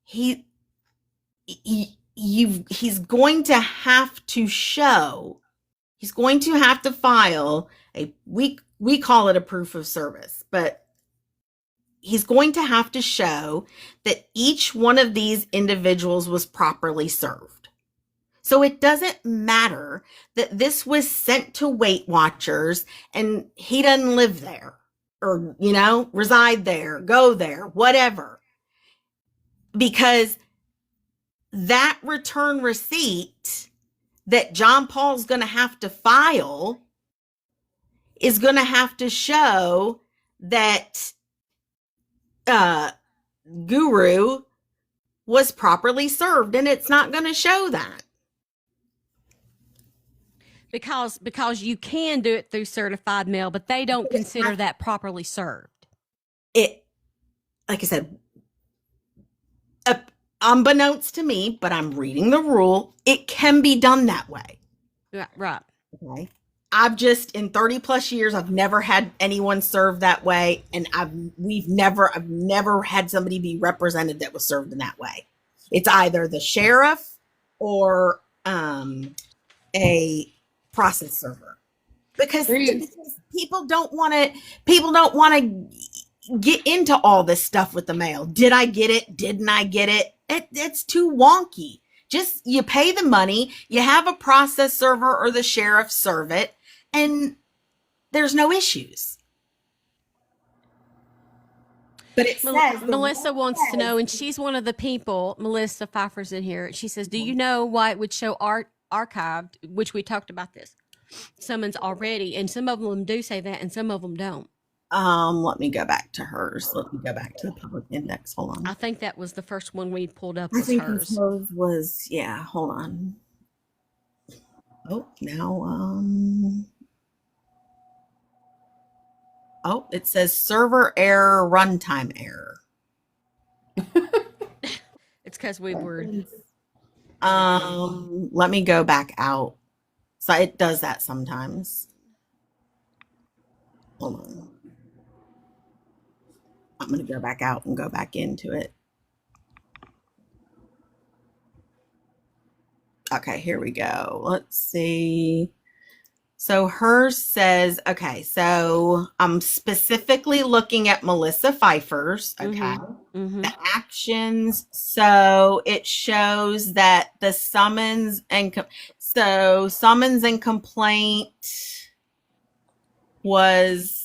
he's going to have to show, he's going to have to file we call it a proof of service, but he's going to have to show that each one of these individuals was properly served. So it doesn't matter that this was sent to Weight Watchers and he doesn't live there or, reside there, go there, whatever. Because that return receipt that John Paul's going to have to file is going to have to show that Guru was properly served, and it's not going to show that. Because you can do it through certified mail, but they don't consider that properly served. It, like I said, unbeknownst to me, but I'm reading the rule, it can be done that way. Right. Okay. I've just, in 30 plus years, I've never had anyone served that way, and I've never had somebody be represented that was served in that way. It's either the sheriff or a process server, because people don't want to get into all this stuff with the mail. Did I get it? Didn't I get it? It's too wonky. Just, you pay the money, you have a process server or the sheriff serve it, and there's no issues. But it says Melissa wants to know, and she's one of the people. Melissa Pfeiffer's in here. She says, "Do you know why it would show archived?" Which we talked about this summons already, and some of them do say that, and some of them don't. Let me go back to hers. Let me go back to the public index. Hold on. I think that was the first one we pulled up. I think hers. hers was, yeah. Hold on. Oh, now oh, it says server error, runtime error. It's because we were. Let me go back out. So it does that sometimes. Hold on. I'm going to go back out and go back into it. Okay, here we go. Let's see. So hers says, okay, so I'm specifically looking at Melissa Pfeiffer's, okay, the actions. So it shows that the summons and complaint was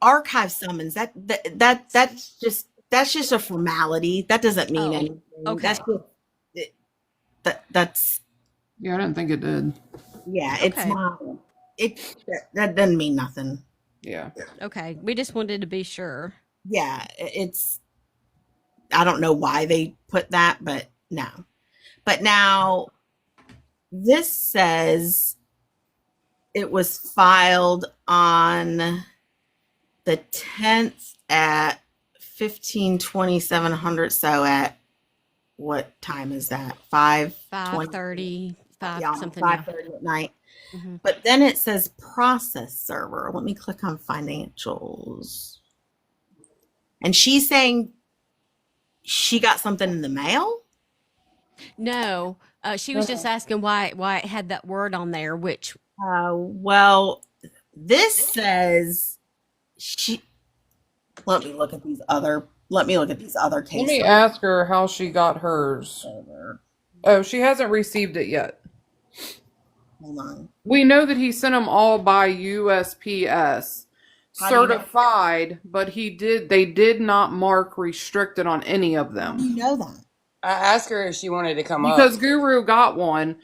archive summons. That's just a formality. That doesn't mean anything. Okay. That's Yeah, I didn't think it did. yeah, it's not. That doesn't mean nothing. Yeah. Okay, we just wanted to be sure. Yeah, it's. I don't know why they put that, but no. But now, this says it was filed on the 10th at 15:2700. So at what time is that? 5:30, something. 5:30 at night. But then it says process server. Let me click on financials. And she's saying she got something in the mail? No, she was just asking why it had that word on there, which. Well, this says she. Let me look at these other cases. Let me ask her how she got hers. Oh, she hasn't received it yet. Hold on. We know that he sent them all by USPS, certified, but they did not mark restricted on any of them. You know that. I asked her if she wanted to come because up. Guru got one,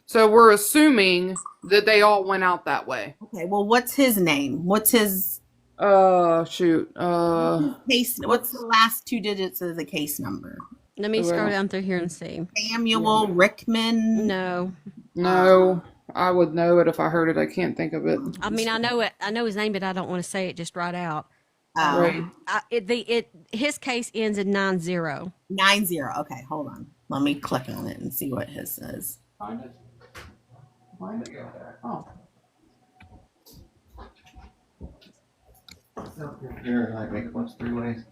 so we're assuming that they all went out that way. Okay, well, what's his name? What's his shoot. Case. What's the last two digits of the case number? Let me scroll down through here and see. Samuel Rickman. No, I would know it if I heard it. I can't think of it. I mean, I know it. I know his name, but I don't want to say it just right out. Right. His case ends in 90. 90. Okay, hold on. Let me click on it and see what his says. Find it. Oh. Here, I make once 3 ways.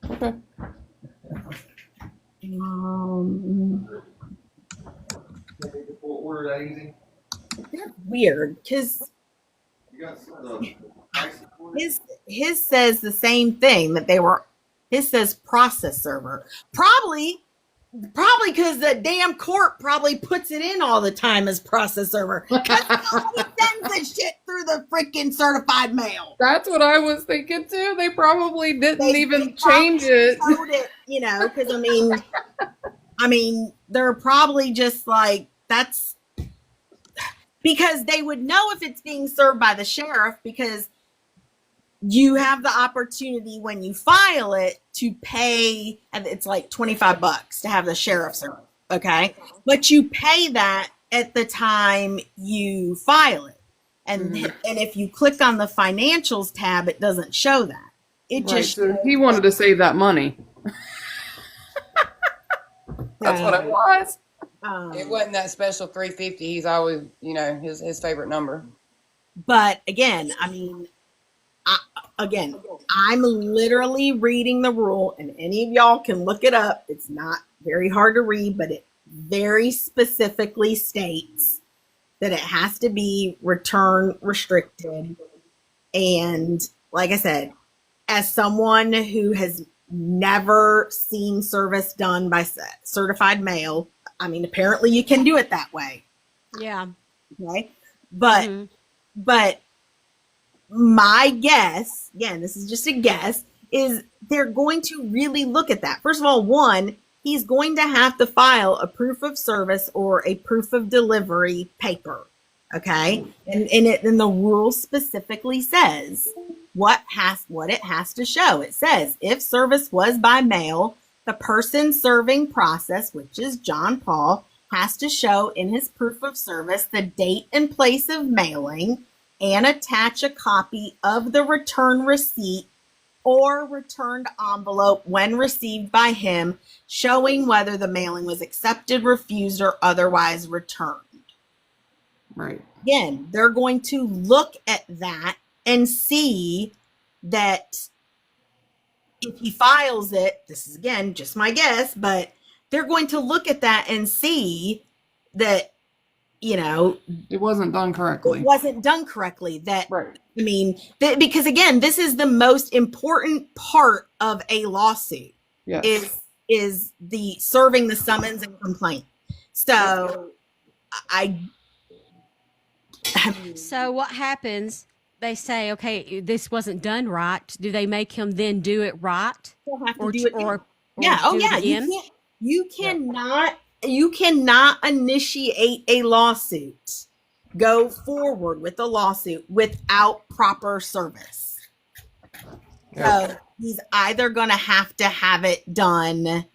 Okay. Order that easy. They're weird because his says the same thing that they were. His says process server. Probably because the damn court probably puts it in all the time as process server. Because nobody sends this shit through the freaking certified mail. That's what I was thinking too. They probably didn't even change it. You know, because I mean, they're probably just like, that's because they would know if it's being served by the sheriff, because you have the opportunity when you file it to pay, and it's like $25 to have the sheriff serve. Okay. But you pay that at the time you file it. And if you click on the financials tab, it doesn't show that. It Right. just So he wanted to save that money. That's what it was. It wasn't that special 350. He's always, his favorite number. But again, I mean, I'm literally reading the rule, and any of y'all can look it up. It's not very hard to read, but it very specifically states that it has to be return restricted. And like I said, as someone who has never seen service done by certified mail, I mean, apparently you can do it that way. Yeah. Okay. But my guess, again, this is just a guess, is they're going to really look at that. First of all, one, he's going to have to file a proof of service or a proof of delivery paper. Okay. And the rule specifically says what it has to show. It says if service was by mail, the person serving process, which is John Paul, has to show in his proof of service the date and place of mailing and attach a copy of the return receipt or returned envelope when received by him, showing whether the mailing was accepted, refused, or otherwise returned. Right. Again, they're going to look at that and see that if he files it, this is again just my guess, but they're going to look at that and see that, it wasn't done correctly. That, right. I mean, because again, this is the most important part of a lawsuit. Yes. Is the serving the summons and complaint. So So what happens? They say, okay, this wasn't done right. Do they make him then do it right? He'll have to or do it. Or yeah. Oh do it yeah. again? You cannot initiate a lawsuit, go forward with a lawsuit without proper service. Yeah. So he's either going to have it done,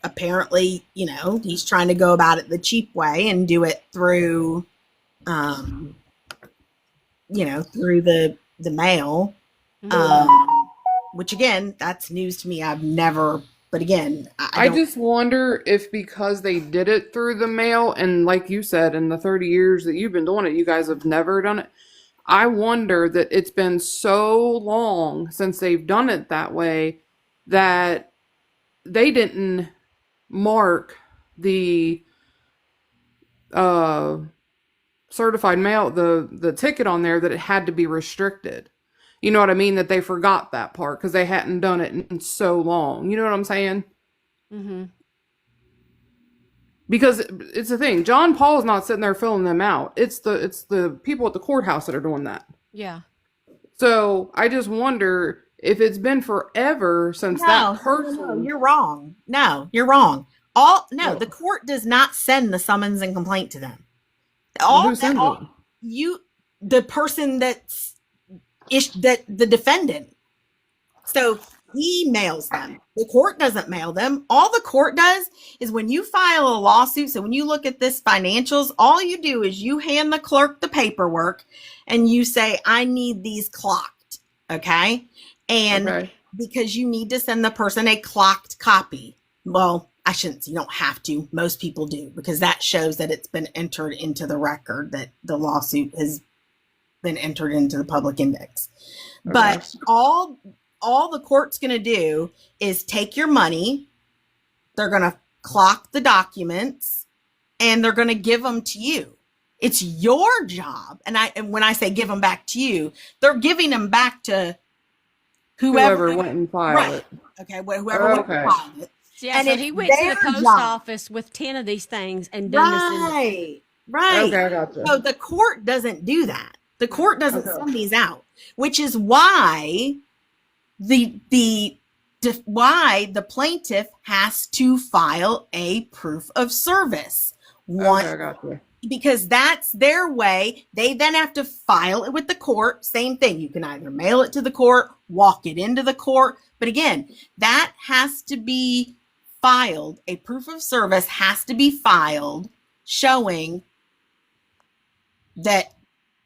apparently, he's trying to go about it the cheap way and do it through, through the mail, which again, that's news to me. I've never, but again, I just wonder if because they did it through the mail, and like you said, in the 30 years that you've been doing it, you guys have never done it. I wonder that it's been so long since they've done it that way that they didn't mark the certified mail, the ticket on there, that it had to be restricted. You know what I mean? That they forgot that part because they hadn't done it in so long. You know what I'm saying? Mm-hmm. Because it's the thing. John Paul is not sitting there filling them out. It's the people at the courthouse that are doing that. Yeah. So I just wonder if it's been forever since that person. No, you're wrong. No, you're wrong. The court does not send the summons and complaint to them. Who sends them? The person the defendant. So he mails them. The court doesn't mail them. All the court does is when you file a lawsuit, so when you look at this financials, all you do is you hand the clerk the paperwork and you say, I need these clocked. Okay. And because you need to send the person a clocked copy. Well, I shouldn't say you don't have to. Most people do, because that shows that it's been entered into the record, that the lawsuit has been entered into the public index. Okay. But all the court's going to do is take your money. They're going to clock the documents and they're going to give them to you. It's your job. And when I say give them back to you, they're giving them back to whoever went and filed it. Okay. Whoever went and filed it. Yeah, and so he went to the post office with 10 of these things and done this. Right. Okay, I gotcha. So the court doesn't do that. The court doesn't send these out, which is why why the plaintiff has to file a proof of service. because that's their way. They then have to file it with the court. Same thing. You can either mail it to the court, walk it into the court. But again, that has to be filed. A proof of service has to be filed showing that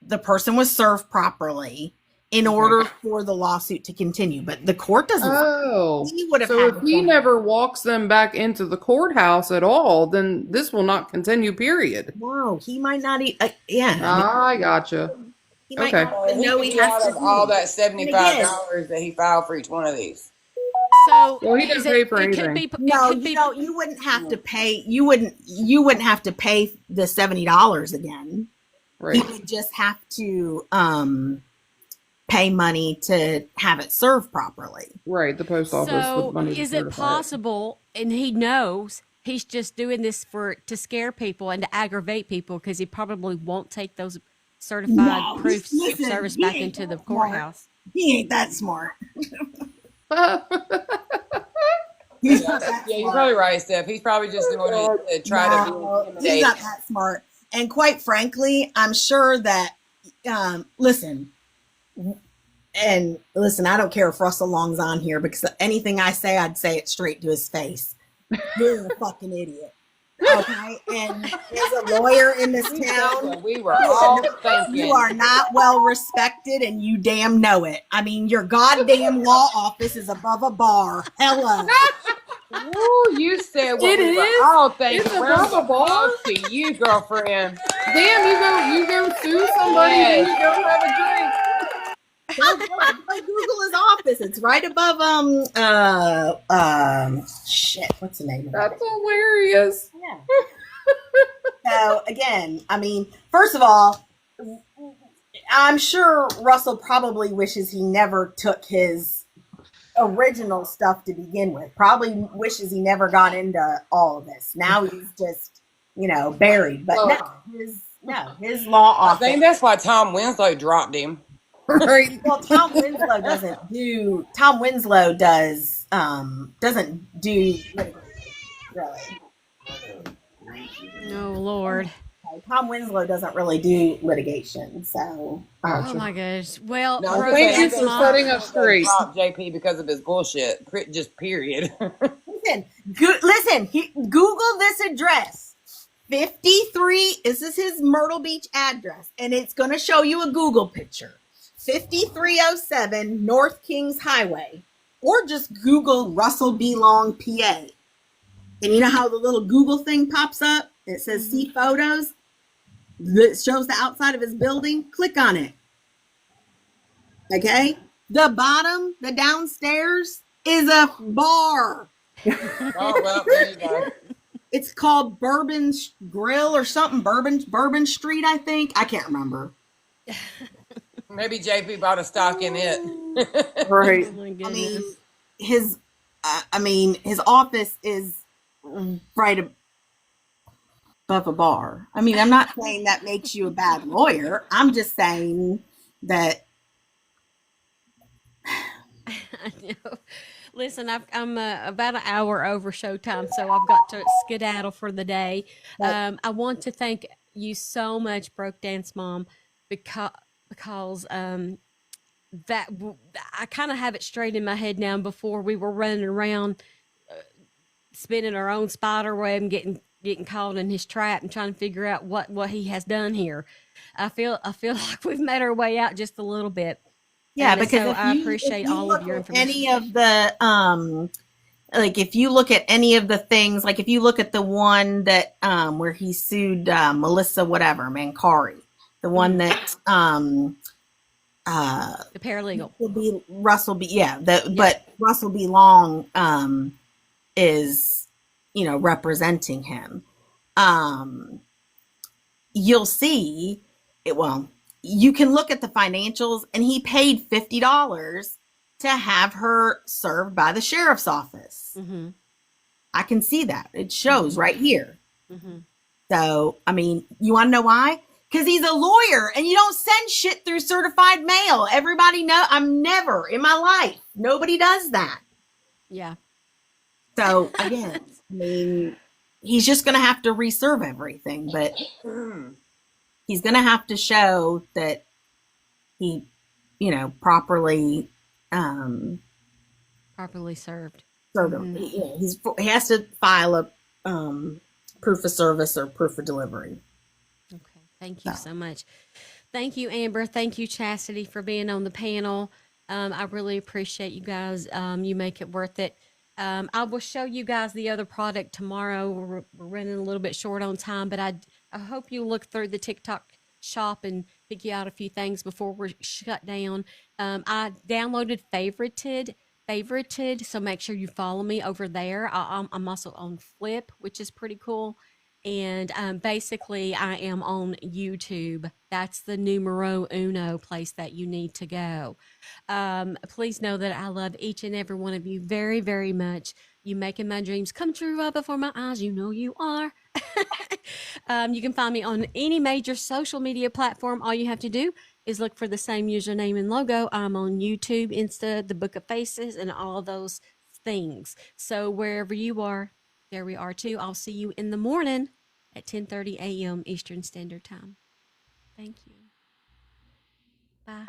the person was served properly in order for the lawsuit to continue. But the court doesn't. Oh, He would have so had if to he go. never walks them back into the courthouse at all, then this will not continue, period. No, he might not. Yeah, I gotcha. he might Okay. not even know He he could has out to of all do. that $75 that he filed for each one of these. So Well, he didn't pay for it anything. could be No, it could be you wouldn't have to pay. You wouldn't have to pay the $70 again. Right. He would just have to pay money to have it served properly. Right. The post office So with money to is it certify possible, and he knows he's just doing this to scare people and to aggravate people because he probably won't take those certified proofs of listen, service he back ain't into the that smart. courthouse? He ain't that smart. it? He's not that Yeah, you're smart. probably right, Steph. He's probably just doing it to try to be No, he's intimidating. not that smart. And quite frankly, I'm sure that listen, I don't care if Russell Long's on here because anything I say, I'd say it straight to his face. You're a fucking idiot. Okay? And as a lawyer in this town, We were all thinking. you are not well respected and you damn know it. I mean, your goddamn law office is above a bar. Hello. Ooh, you said what It we were is? all thinking. It's We're above a bar? to you, girlfriend. Damn, you go sue somebody, Yes. then you go have a drink. Go Google his office. It's right above shit. What's the name of it? That's hilarious. Yeah. So again, I mean, first of all, I'm sure Russell probably wishes he never took his original stuff to begin with. Probably wishes he never got into all of this. Now he's just, buried. But his law I office. think that's why Tom Winslow dropped him. Right. Well, Tom Winslow doesn't do. Tom Winslow doesn't do litigation, really. Oh Lord. Tom Winslow doesn't really do litigation, so. Oh my gosh. Well, No, Rose, Thank you that's for my- setting us straight. Dropped JP because of his bullshit. Just period. Listen. Google this address. 53. This is his Myrtle Beach address, and it's going to show you a Google picture. 5307 North Kings Highway, or just Google Russell B. Long, PA. And you know how the little Google thing pops up? It says see photos. That shows the outside of his building. Click on it. Okay? The bottom, the downstairs, is a bar. Oh, well, there you go. It's called Bourbon Grill or something. Bourbon Street, I think. I can't remember. Maybe JP bought a stock in it. Right. Oh my I goodness. mean, his office is right above a bar. I mean, I'm not saying that makes you a bad lawyer. I'm just saying that. I know. Listen, I'm about an hour over showtime, so I've got to skedaddle for the day. I want to thank you so much, Broke Dance Mom, because that I kind of have it straight in my head now. Before we were running around, spinning our own spider web and getting caught in his trap and trying to figure out what he has done here. I feel like we've made our way out just a little bit. Yeah, And because so if I you appreciate all look of your at information. any of the like if you look at any of the things, like if you look at the one that where he sued Melissa whatever Mancari, the one that The paralegal. but Russell B. Long is representing him. You'll see it. Well, you can look at the financials, and he paid $50 to have her served by the sheriff's office. Mm-hmm. I can see that. It shows right here. Mm-hmm. So, I mean, you want to know why? Because he's a lawyer, and you don't send shit through certified mail. Everybody know I'm never in my life. Nobody does that. Yeah. So again, I mean, he's just going to have to reserve everything, but he's going to have to show that he, properly Properly served. served them. He has to file a proof of service or proof of delivery. Okay. Thank you so much. Thank you, Amber. Thank you, Chastity, for being on the panel. I really appreciate you guys. You make it worth it. I will show you guys the other product tomorrow. We're running a little bit short on time, but I hope you look through the TikTok shop and pick you out a few things before we're shut down. I downloaded favorited, so make sure you follow me over there. I'm also on Flip, which is pretty cool. And basically, I am on YouTube. That's the numero uno place that you need to go. Please know that I love each and every one of you very, very much. You making my dreams come true right before my eyes. You know you are. You can find me on any major social media platform. All you have to do is look for the same username and logo. I'm on YouTube, Insta, the Book of Faces, and all those things. So wherever you are, there we are too. I'll see you in the morning at 10:30 a.m. Eastern Standard Time. Thank you. Bye.